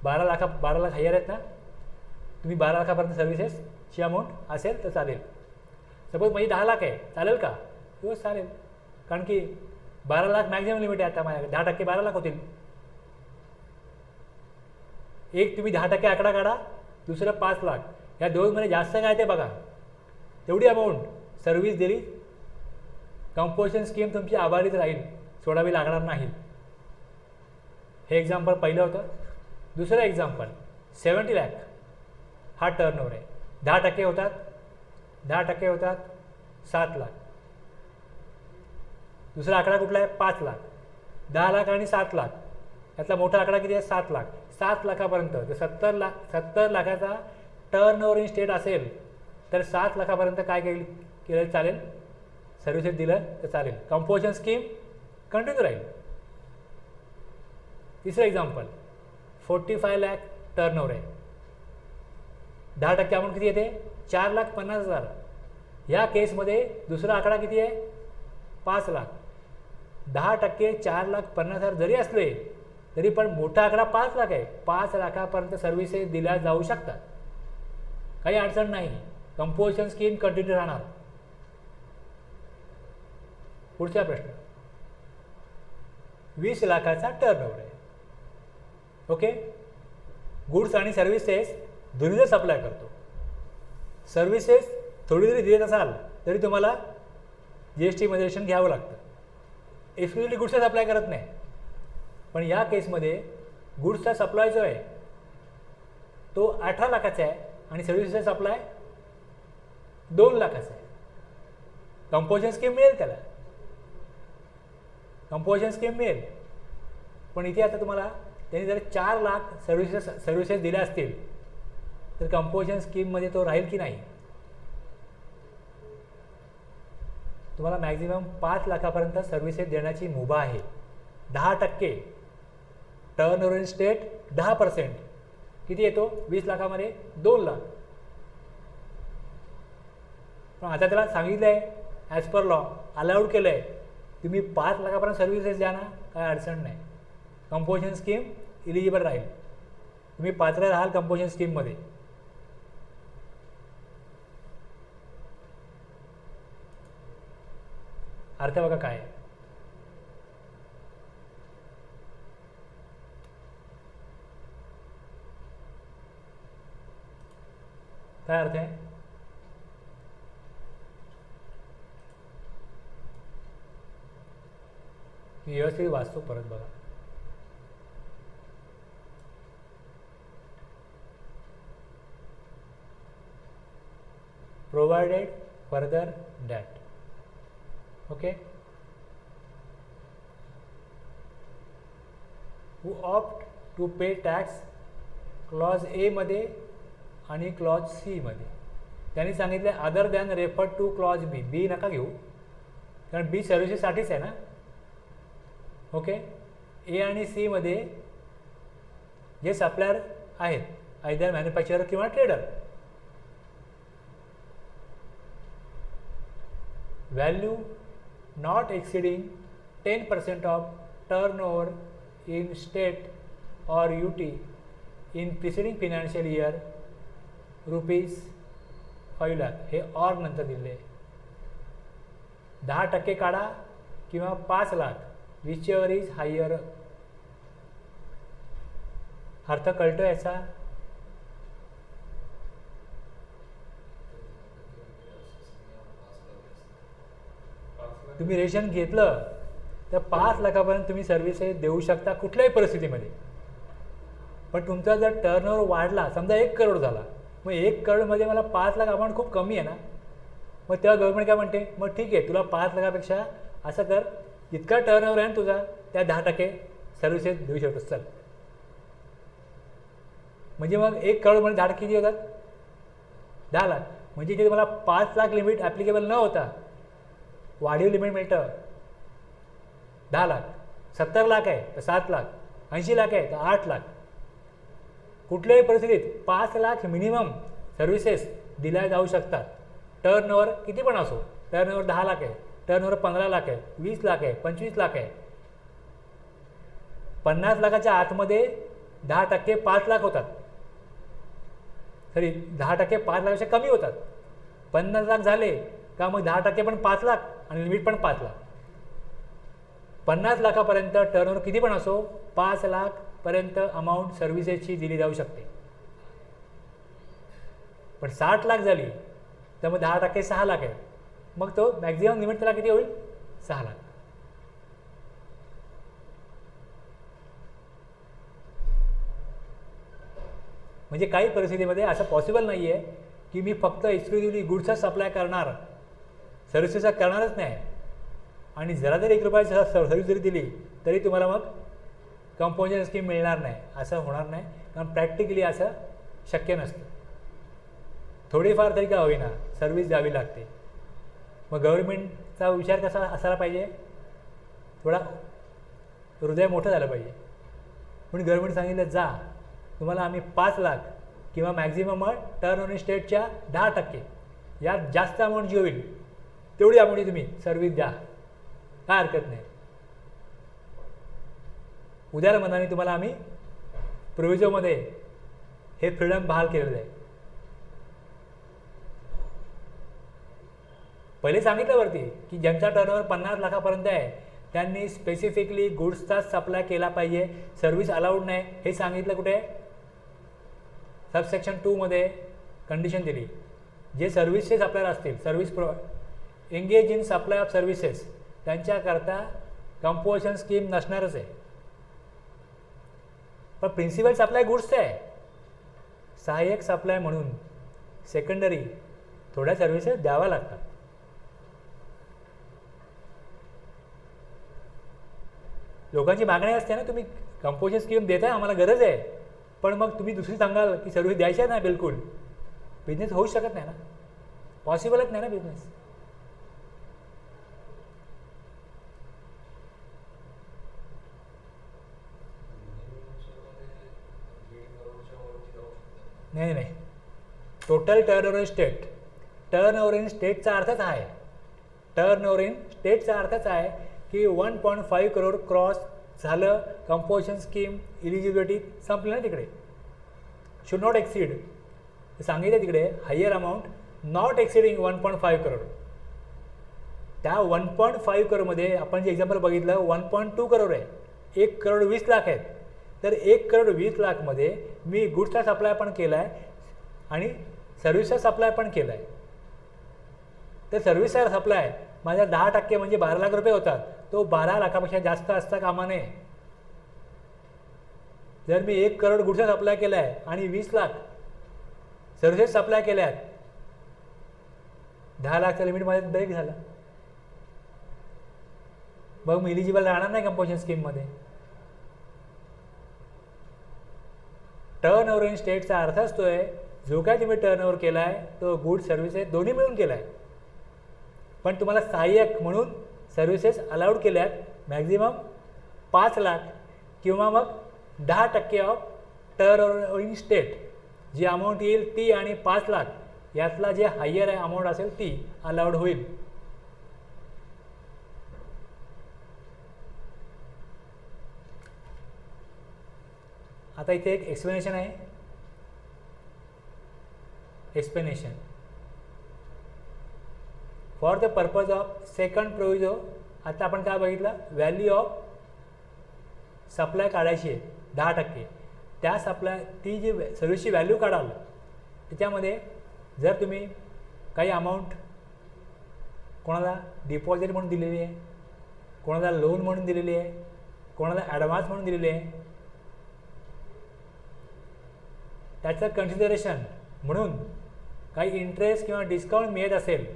12 lakh higher आहेत ना, तुम्ही 12 लाखापर्यंत सर्व्हिसेसची अमाऊंट असेल तर चालेल. सपोज माझी 10 लाख आहे, चालेल का? हो चालेल, कारण की 12 लाख मॅक्झिमम लिमिट आहे आता माझ्याकडे, 10% 12 लाख होतील. एक तुम्ही 10% आकडा काढा, दुसरं 5 लाख, या दोनमध्ये जास्त काय ते बघा. तेवढी अमाऊंट सर्व्हिस दिली, कंपोजिशन स्कीम तुमची आभारीच राहील, सोडावी लागणार नाही. हे एक्झाम्पल पहिलं होतं. दुसरं एक्झाम्पल 70 लाख हा टर्नओव्हर आहे, 10% होतात, 10% होतात 7 लाख. दुसरा आकडा कुठला आहे? 5 लाख. 10 लाख आणि 7 लाख, यातला मोठा आकडा किती आहे? 7 लाख. 7 लाखापर्यंत तर 70 लाखाचा टर्नओव्हर इन स्टेट असेल तर 7 लाखापर्यंत काय केलं चालेल? सर्व्हिसेस दिलं तर चालेल, कंपोजिशन स्कीम कंटिन्यू राहील. तिसरं एक्झाम्पल 45 लाख टर्नओव्हर आहे, 10% अमाऊंट किती येते? 4,50,000. या केसमध्ये दुसरा आकडा किती आहे? 5 लाख. 10% 4,50,000 जरी असले तरी पण मोठा आकडा 5 लाख आहे. 5 लाखापर्यंत सर्व्हिसेस दिल्या जाऊ शकतात, काही अडचण नाही, कंपोजिशन स्कीम कंटिन्यू राहणार. पुढचा प्रश्न, 20 लाखाचा टर्नओव्हर आहे. ओके, गुड्स आणि सर्व्हिसेस दोन्ही जर सप्लाय करतो, सर्व्हिसेस थोडी जरी देत असाल तरी तुम्हाला GST मधेशन घ्यावं लागतं. एक्सक्लुझिव्हली गुड्सचा सप्लाय करत नाही. पण या केसमध्ये गुड्सचा सप्लाय जो आहे तो 18 लाखाचा आहे आणि सर्व्हिसेसचा सप्लाय 2 लाखाचा आहे. कंपोजिशन स्कीम मिळेल त्याला, कंपोजिशन स्कीम मिळेल. पण इथे आता तुम्हाला त्यांनी जर 4 लाख सर्व्हिसेस दिल्या असतील तर कंपोजिशन स्कीममध्ये तो राहील की नाही? तुम्हाला मॅक्झिमम 5 लाखापर्यंत सर्व्हिसेस देण्याची मुभा आहे. 10% टर्नओव्हर इन स्टेट 10% किती येतो? 20 लाखामध्ये 2 लाख. पण आता त्याला सांगितलं आहे ॲज पर लॉ अलाउड केलं आहे तुम्ही 5 लाखापर्यंत सर्व्हिसेस द्या ना, काय अडचण नाही, कंपोजिशन स्कीम इलिजिबल राहील, तुम्ही पात्र राहाल कंपोजिशन स्कीममध्ये. अर्थ बघा काय, काय अर्थ आहे? मी व्यवस्थित वाचतो, परत बघा. Provided further that. Okay, who opt to pay tax clause A मध्ये आणि क्लॉज सी मध्ये. त्यांनी सांगितलं other than refer to clause B. B नका घेऊ, कारण बी सर्व्हिसेससाठीच आहे ना. ओके, ए आणि सी मध्ये जे सप्लायर आहेत, आयदर मॅन्युफॅक्चरर किंवा trader, value not exceeding 10% of turnover in state और UT in preceding financial year ₹5 lakh. हे ऑर नंतर दिले. 10% काढा किंवा 5 lakh, whichever is higher. अर्थ कळतो याचा? तुम्ही रेशन घेतलं तर 5 लाखापर्यंत तुम्ही सर्व्हिसेस देऊ शकता कुठल्याही परिस्थितीमध्ये. पण तुमचा जर टर्नओव्हर वाढला, समजा 1 करोड झाला, मग 1 करोडमध्ये मला 5 लाख अमाऊंट खूप कमी आहे ना. मग तेव्हा गव्हर्नमेंट काय म्हणते, मग ठीक आहे तुला 5 लाखापेक्षा असं कर, जितका टर्नओव्हर आहे ना तुझा त्या 10% सर्व्हिसेस देऊ शकतोस चल. म्हणजे मग 1 करोडमध्ये 10% किती होतात, 10 लाख. म्हणजे इथे तुम्हाला 5 लाख लिमिट ॲप्लिकेबल न होता वाढीव लिमिट मिळतं 10 लाख. 70 लाख आहे तर 7 लाख, 80 लाख आहे तर 8 लाख. कुठल्याही परिस्थितीत 5 लाख मिनिमम सर्व्हिसेस दिल्या जाऊ शकतात. टर्नओव्हर किती पण असो, टर्नओव्हर 10 लाख आहे, टर्नओव्हर 15 लाख आहे, 20 लाख आहे, 25 लाख आहे. 50 लाखाच्या आतमध्ये 10% 5 लाख होतात. सॉरी 10% 5 लाखापेक्षा कमी होतात. 50 लाख झाले का मग 10% पण 5 लाख आणि लिमिट पण 5 लाख. 50 लाखापर्यंत टर्नओव्हर किती पण असो 5 लाखपर्यंत अमाऊंट सर्व्हिसेसची दिली जाऊ शकते. पण 60 लाख झाली तर मग 10% 6 लाख आहे. मग तो मॅक्झिमम लिमिट त्याला किती होईल 6 लाख. म्हणजे काही परिस्थितीमध्ये असं पॉसिबल नाही आहे की मी फक्त एक्सक्लुझिव्हली गुड्सचा सप्लाय करणार, सर्व्हिसेसचा करणारच नाही. आणि जरा जरी 1 रुपयाची सर्व्हिस जरी दिली तरी तुम्हाला मग कंपोजिशन स्कीम मिळणार नाही, असं होणार नाही. कारण प्रॅक्टिकली असं शक्य नसतं. थोडीफार तरी का होईना सर्व्हिस द्यावी लागते. मग गव्हर्नमेंटचा विचार कसा असायला पाहिजे, थोडा हृदय मोठं झालं पाहिजे. म्हणून गव्हर्नमेंट सांगितलं जा तुम्हाला आम्ही 5 लाख किंवा मॅक्झिमम टर्न ऑन स्टेटच्या 10%, यात जास्त अमाऊंट जी होईल तेवढी अमाऊंट तुम्ही सर्व्हिस द्या, काय हरकत नाही. उद्याला मनाने तुम्हाला आम्ही प्रोव्हिजोमध्ये हे फ्रीडम बहाल केलेलं आहे. पहिले सांगितलं वरती की ज्यांचा टर्नओव्हर 50 लाखापर्यंत आहे त्यांनी स्पेसिफिकली गुड्सचाच सप्लाय केला पाहिजे, सर्व्हिस अलाउड नाही हे सांगितलं. कुठे सबसेक्शन 2 मध्ये कंडिशन दिली. जे सर्व्हिसेस सप्लायर असतील, service engage in supply of services, त्यांच्याकरता कंपोजिशन स्कीम नसणारच आहे. पण प्रिन्सिपल सप्लाय गुड्सचं आहे. सहाय्यक सप्लाय म्हणून सेकंडरी थोड्या सर्व्हिसेस द्याव्या लागतात. लोकांची मागणी असते ना, तुम्ही कंपोजिशन स्कीम देताय, आम्हाला गरज आहे, पण मग तुम्ही दुसरी सांगाल की सर्व्हिस द्यायची आहे ना, बिलकुल बिझनेस होऊ शकत नाही ना, पॉसिबलच नाही ना बिझनेस. नाही नाही, total turnover in state. Turnover in स्टेटचा अर्थच आहे, टर्नओव्हर इन स्टेटचा अर्थच आहे की 1.5 करोड क्रॉस झालं, कंपोजिशन स्कीम इलिजिबिलिटी संपली ना तिकडे. शुड नॉट एक्सीड सांगितलं तिकडे, higher amount not exceeding 1.5 crore. त्या 1.5 करोडमध्ये आपण जे एक्झाम्पल बघितलं 1.2 करोड आहे, 1 करोड 20 लाख आहेत. तर 1 करोड 20 लाखमध्ये मी गुड्सचा सप्लाय पण केला आहे आणि सर्व्हिसचा सप्लाय पण केला आहे. तर सर्व्हिसचा सप्लाय माझ्या 10% म्हणजे 12 लाख रुपये होतात, तो 12 लाखापेक्षा जास्त असता कामा नये. जर मी 1 करोड गुड्सचा सप्लाय केला आहे आणि 20 लाख सर्व्हिसेस सप्लाय केल्या आहेत, 10 लाखच्या लिमिटमध्ये ब्रेक झाला, मग मी इलिजिबल राहणार नाही कंपोजिशन स्कीममध्ये. टर्नओव्हर इन स्टेटचा अर्थ असतोय जो काय तुम्ही टर्नओव्हर केला आहे तो गुड सर्व्हिसेस दोन्ही मिळून केला आहे. पण तुम्हाला सहाय्यक म्हणून सर्व्हिसेस अलाउड केल्यात मॅक्झिमम 5 लाख किंवा मग 10% ऑफ टर्नओव्हर इन स्टेट. जी अमाऊंट येईल ती आणि 5 लाख यातला जे हायर अमाऊंट असेल ती अलाउड होईल. आता इथे एक एक्सप्लेनेशन आहे. Explanation for the purpose of second proviso. आता आपण काय बघितलं, व्हॅल्यू ऑफ सप्लाय काढायची आहे 10%. त्या सप्लाय ती जी सर्व्हिसची व्हॅल्यू काढाल त्याच्यामध्ये जर तुम्ही काही अमाऊंट कोणाला डिपॉझिट म्हणून दिलेली आहे, कोणाला लोन म्हणून दिलेली आहे, कोणाला ॲडव्हान्स म्हणून दिलेली आहे. त्याचं कन्सिडरेशन म्हणून काही इंटरेस्ट किंवा डिस्काउंट मिळत असेल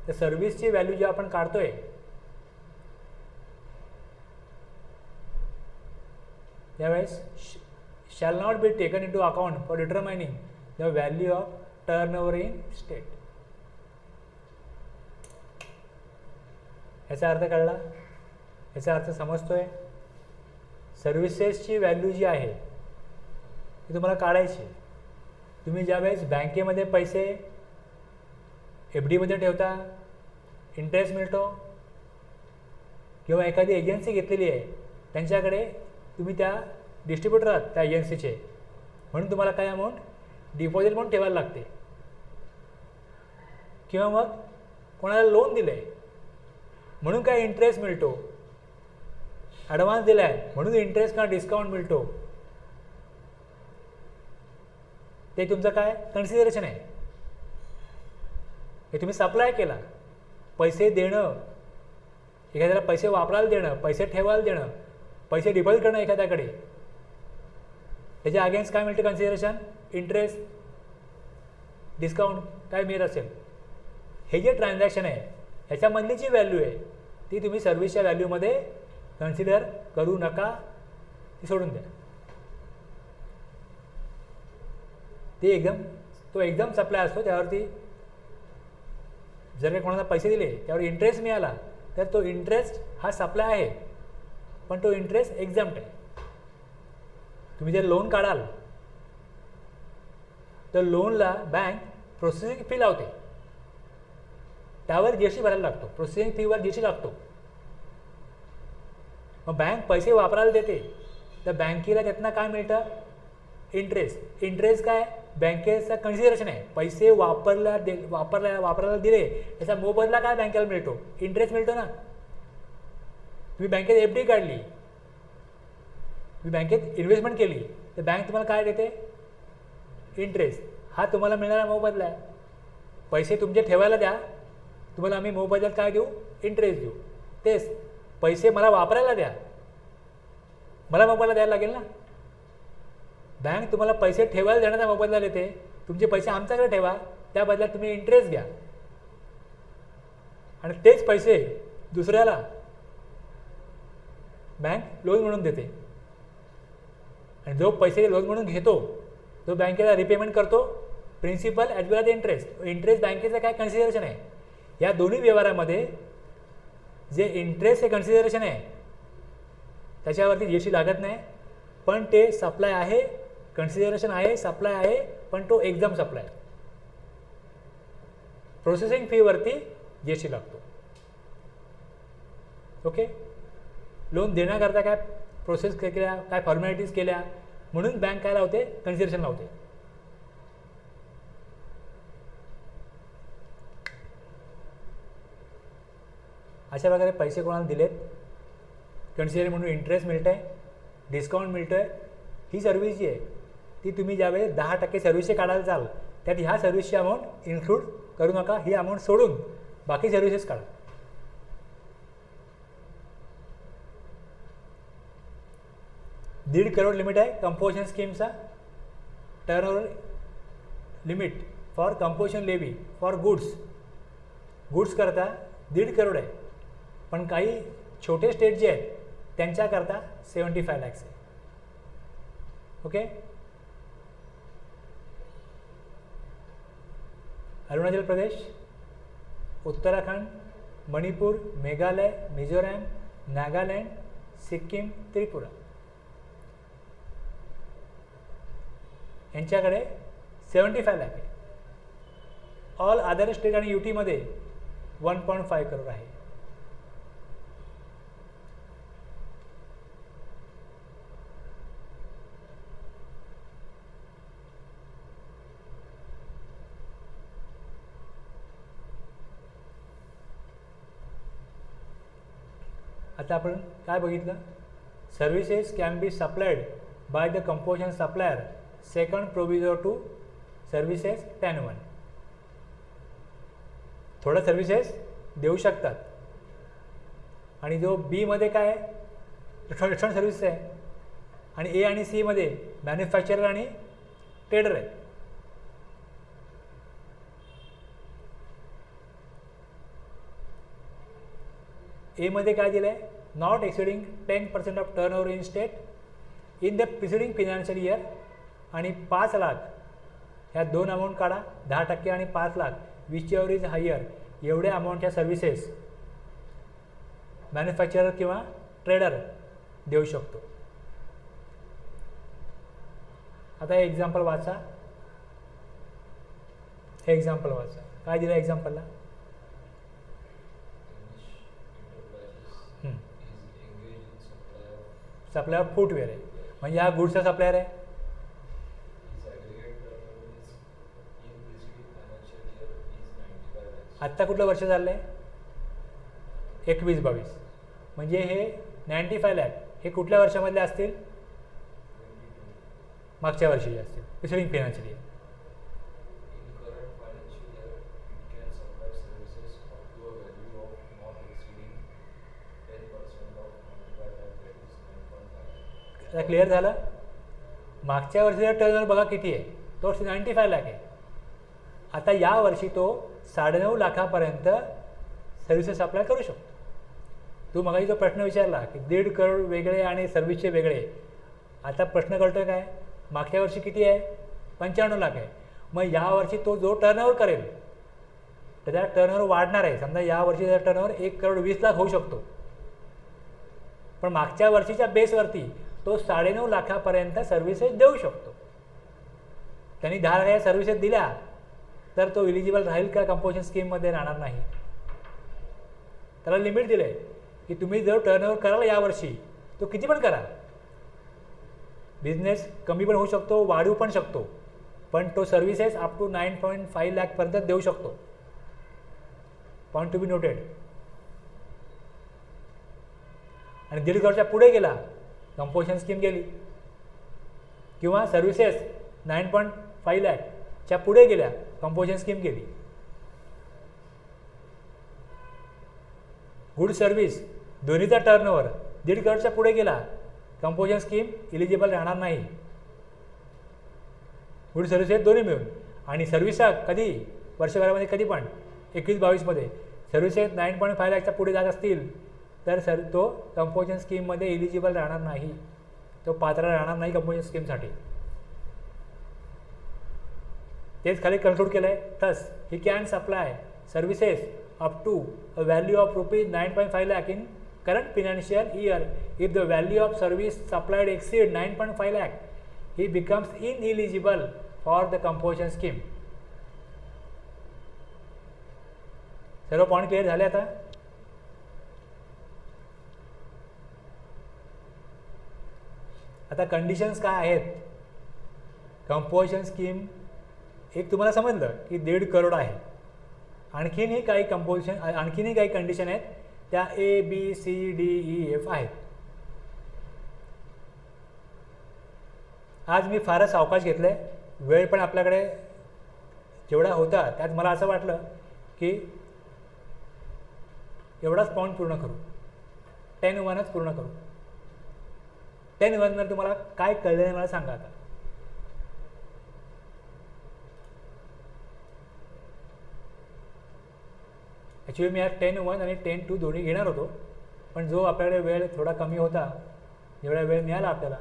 तर सर्व्हिसची व्हॅल्यू जी आपण काढतोय त्यावेळेस shall not be taken into account for determining the value of turnover in state. याचा अर्थ कळला? याचा अर्थ समजतोय? सर्व्हिसेसची व्हॅल्यू जी आहे ती तुम्हाला काढायची. तुम्ही ज्यावेळेस बँकेमध्ये पैसे FDमध्ये ठेवता, इंटरेस्ट मिळतो, किंवा एखादी एजन्सी घेतलेली आहे त्यांच्याकडे तुम्ही त्या डिस्ट्रीब्युटर आहात त्या एजन्सीचे, म्हणून तुम्हाला काय अमाऊंट डिपॉझिट म्हणून ठेवायला लागते. किंवा मग कोणाला लोन दिलं आहे म्हणून काय इंटरेस्ट मिळतो, ॲडव्हान्स दिला आहे म्हणून इंटरेस्ट किंवा डिस्काउंट मिळतो. ते तुमचं काय कन्सिडरेशन आहे. हे तुम्ही सप्लाय केला, पैसे देणं, एखाद्याला पैसे वापरायला देणं, पैसे ठेवायला देणं, पैसे डिपॉझिट करणं एखाद्याकडे, त्याच्या अगेन्स्ट काय मिळते कन्सिडरेशन, इंटरेस्ट, डिस्काउंट काय मिळत असेल. हे जे ट्रान्झॅक्शन आहे ह्याच्यामधली जी व्हॅल्यू आहे ती तुम्ही सर्व्हिसच्या व्हॅल्यूमध्ये कन्सिडर करू नका, ती सोडून द्या. ती तो एकदम सप्लाय असतो, त्यावरती जर काही कोणाला पैसे दिले त्यावर इंटरेस्ट मिळाला तर तो इंटरेस्ट हा सप्लाय आहे, पण तो इंटरेस्ट एक्झम्प्ट आहे. तुम्ही जर लोन काढाल तर लोनला बँक प्रोसेसिंग फी लावते, त्यावर GST भरायला लागतो, प्रोसेसिंग फीवर GST लागतो. मग बँक पैसे वापरायला देते तर बँकेला त्यातनं काय मिळतं, इंटरेस्ट. इंटरेस्ट काय, बँकेचं कन्सिडरेशन आहे. पैसे वापरायला दिले त्याचा मोबदला काय बँकेला मिळतो, इंटरेस्ट मिळतो ना. तुम्ही बँकेत FD काढली, तुम्ही बँकेत इन्व्हेस्टमेंट केली तर बँक तुम्हाला काय देते, इंटरेस्ट. हा तुम्हाला मिळणारा मोबदला आहे. पैसे तुमचे ठेवायला द्या, तुम्हाला आम्ही मोबदल्यात काय देऊ, इंटरेस्ट देऊ. तेच पैसे मला वापरायला द्या, मला मोबदला द्यायला लागेल ना. बँक तुम्हाला पैसे ठेवायला देण्याचा मोबदला देते, तुमचे पैसे आमच्याकडे ठेवा, त्या बदल्यात तुम्ही इंटरेस्ट घ्या, आणि तेच पैसे दुसऱ्याला बँक लोन म्हणून देते. आणि जो पैसे लोन म्हणून घेतो तो बँकेला रिपेमेंट करतो, प्रिन्सिपल ॲज वेल ॲज इंटरेस्ट. इंटरेस्ट बँकेचं काय कन्सिडरेशन आहे. या दोन्ही व्यवहारामध्ये जे इंटरेस्ट हे कन्सिडरेशन आहे त्याच्यावरती GST लागत नाही, पण ते सप्लाय आहे, कन्सिडरेशन आहे, सप्लाय आहे, पण तो एकदम सप्लाय. प्रोसेसिंग फीवरती GST लागतो. ओके. लोन देण्याकरता काय प्रोसेस केल्या, काय फॉर्मॅलिटीज केल्या, म्हणून बँक काय लावते, कन्सिडरेशन लावते. अशा प्रकारे पैसे कोणाला दिलेत, कन्सिडर म्हणून इंटरेस्ट मिळतं आहे, डिस्काउंट मिळतं आहे. ही सर्व्हिस जी आहे ती तुम्ही ज्यावेळेस 10% सर्व्हिसचे काढायला चाल त्यात ह्या सर्व्हिसची अमाऊंट इन्क्लूड करू नका. ही अमाऊंट सोडून बाकी सर्व्हिसेस काढा. 1.5 करोड लिमिट आहे कंपोजिशन स्कीमचा. Turnover limit for composition levy for goods करता 1.5 करोड आहे, पण काही छोटे स्टेट जे आहेत त्यांच्याकरता 75 lakhs आहे. ओके. अरुणाचल प्रदेश, उत्तराखंड, मणिपूर, मेघालय, मिझोरम, नागालँड, सिक्कीम, त्रिपुरा यांच्याकडे 75 lakh आहे. ऑल अदर स्टेट आणि UTमध्ये 1.5 करोड आहे. आता आपण काय बघितलं, services can be supplied by the composition supplier second provision to services 10(1). थोडं सर्व्हिसेस देऊ शकतात. आणि जो बीमध्ये काय आहे, रेस्टॉरंट सर्व्हिस आहे. आणि ए आणि सीमध्ये मॅन्युफॅक्चरर आणि ट्रेडर आहे. एमध्ये काय दिलं आहे, not exceeding 10% of turnover in state in the preceding financial year. आणि 5 लाख ह्या दोन अमाऊंट काढा, 10% आणि 5 lakh, whichever is higher. एवढ्या अमाऊंटच्या सर्व्हिसेस मॅन्युफॅक्चरर किंवा ट्रेडर देऊ शकतो. आता हे एक्झाम्पल वाचा. हे एक्झाम्पल वाचा. काय दिलं एक्झाम्पलला? सप्लायर ऑफ फुटवेअर आहे, म्हणजे हा गुड्सचा सप्लायर आहे. आत्ता कुठलं वर्ष चाललं आहे? 21-22. म्हणजे हे 95 लाख हे कुठल्या वर्षामधले असतील? मागच्या वर्षीचे असतील, प्रिसिडिंग फिनान्शियल इयर. आता क्लिअर झालं? मागच्या वर्षीचा टर्नओव्हर बघा किती आहे, तो 95 लाख आहे. आता या वर्षी तो 9.5 लाखापर्यंत सर्व्हिसेस अप्लाय करू शकतो. तू मगाशी जो प्रश्न विचारला की 1.5 करोड वेगळे आणि सर्व्हिसचे वेगळे, आता प्रश्न कळतोय काय? मागच्या वर्षी किती आहे? 95 लाख आहे. मग यावर्षी तो जो टर्नओव्हर करेल त्याचा टर्नओव्हर वाढणार आहे. समजा या वर्षी त्याचा टर्नओव्हर 1,20,00,000 होऊ शकतो, पण मागच्या वर्षीच्या बेसवरती तो 9.5 लाखापर्यंत सर्व्हिसेस देऊ शकतो. त्यांनी 10 लाखाच्या सर्व्हिसेस दिल्या तर तो इलिजिबल राहील का? कंपोजिशन स्कीममध्ये राहणार नाही. त्याला लिमिट दिलं आहे की तुम्ही जर टर्नओव्हर कराल यावर्षी, तो किती पण करा, बिझनेस कमी पण होऊ शकतो, वाढू पण शकतो, पण तो सर्व्हिसेस अप टू 9.5 लाखपर्यंत देऊ शकतो. Point to be noted. आणि 1.5 करोडच्या पुढे गेला, कंपोजिशन स्कीम गेली, किंवा सर्व्हिसेस 9.5 लाखच्या पुढे गेल्या, कंपोजिशन स्कीम गेली. गुड सर्व्हिस दोन्हीचा टर्नओव्हर 1.5 करोडच्या पुढे गेला, कंपोजिशन स्कीम इलिजिबल राहणार नाही. गुड सर्व्हिसेस दोन्ही मिळून. आणि सर्व्हिसा कधी वर्षभरामध्ये कधी पण 21-22मध्ये सर्व्हिसेस 9.5 लाखच्या पुढे जात असतील तर तो कंपोजिशन स्कीममध्ये इलिजिबल राहणार नाही, तो पात्र राहणार नाही कंपोजिशन स्कीमसाठी. तेच खाली कन्क्लूड केलं आहे. Thus he can supply services up to a value of ₹9.5 lakh in current financial year. If the value of service supplied exceed 9.5 lakh, he becomes ineligible for the composition scheme. सर्व point clear झाले. आता conditions काय आहेत? Composition scheme एक तुम्हाला समजलं की 1.5 करोड आहे. आणखीनही काही आणखीनही काही कंडिशन आहेत, त्या ABCDEF आहेत. आज मी फारच सावकाश घेतलं आहे, वेळ पण आपल्याकडे जेवढा होता त्यात मला असं वाटलं की एवढाच पॉईंट पूर्ण करू, 10-1च पूर्ण करू. 10-1 तुम्हाला काय कळलं आहे मला सांगा. आता ॲक्च्युली मी आज 10-1 आणि 10-2 दोन्ही घेणार होतो, पण जो आपल्याकडे वेळ थोडा कमी होता, जेवढा वेळ मिळाला आपल्याला,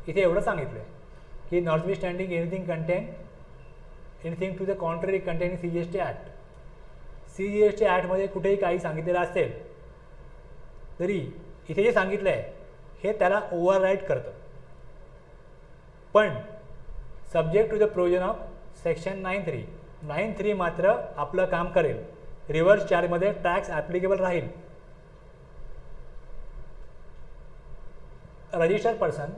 इथे एवढं सांगितलं आहे की notwithstanding anything to the contrary contain CGST act. CGST ॲक्टमध्ये कुठेही काही सांगितलेलं असेल तरी इथे जे सांगितलं आहे हे त्याला ओव्हरराईड करतं. पण subject to the provision of section 9(3) मात्र आपलं काम करेल. रिव्हर्स चार्जमध्ये टॅक्स ॲप्लिकेबल राहील. Registered person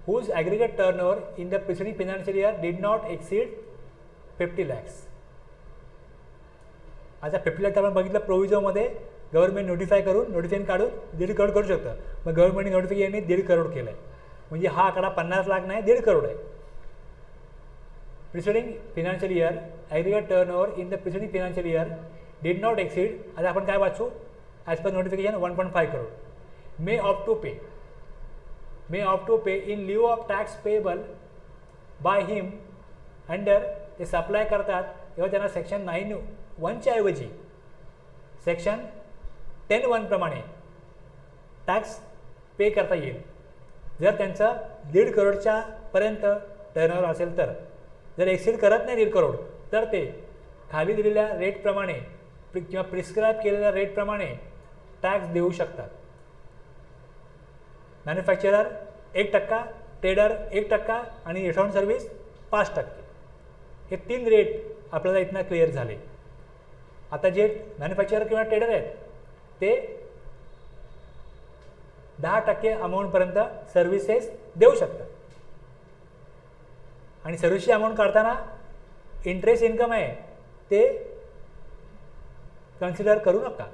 whose aggregate turnover in the preceding financial year did not exceed 50 lakhs. आता 50 लाख आपण बघितलं प्रोव्हिजनमध्ये गव्हर्नमेंट नोटिफाय काढून 1.5 करोड करू शकतं. मग गव्हर्नमेंटने नोटिफिकेशनने 1.5 करोड केलं आहे. म्हणजे हा आकडा 50 लाख नाही 1.5 करोड आहे. Preceding financial year aggregate turnover in the preceding financial year did not exceed, आता आपण काय वाचू, as per notification 1.5 crore. May opt to pay in lieu of tax payable by him under, ते सप्लाय करतात तेव्हा त्यांना सेक्शन 9(1) ऐवजी सेक्शन 10(1) प्रमाणे टॅक्स पे करता येईल जर त्यांचं 1.5 करोडच्या पर्यंत टर्नओव्हर असेल तर. जर एक्सीड करत नाही 1.5 करोड तर ते खाली दिलेल्या रेटप्रमाणे किंवा प्रिस्क्राईब केलेल्या रेटप्रमाणे टॅक्स देऊ शकतात. मॅन्युफॅक्चरर 1%, ट्रेडर 1% आणि रेस्टॉरंट सर्व्हिस 5%. हे 3 रेट आपल्याला इथनं क्लिअर झाले. आता जे मॅन्युफॅक्चरर किंवा ट्रेडर आहेत ते 10% अमाऊंटपर्यंत सर्व्हिसेस देऊ शकतात. आणि सर्व्हिसची अमाऊंट काढताना इंटरेस्ट इन्कम आहे ते कन्सिडर करू नका.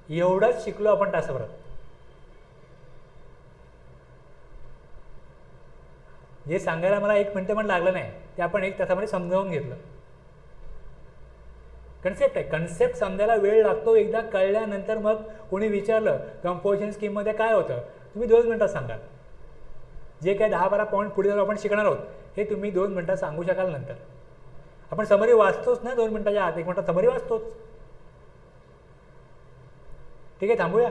एवढंच शिकलो आपण तासाभरात. जे सांगायला मला 1 मिनिट पण लागलं नाही ते आपण 1 तासामध्ये समजावून घेतलं. कन्सेप्ट आहे, कन्सेप्ट समजायला वेळ लागतो. एकदा कळल्यानंतर मग कोणी विचारलं कंपोजिशन स्कीममध्ये काय होतं, तुम्ही 2 मिनिटात सांगाल. जे काय 10-12 पॉईंट पुढे जाऊन आपण शिकणार आहोत हे तुम्ही 2 मिनिटात सांगू शकाल. नंतर आपण समरी वाचतोच ना 2 मिनिटाच्या आत, 1 मिनिटात समरी वाचतोच. ठीक आहे, थांबूया.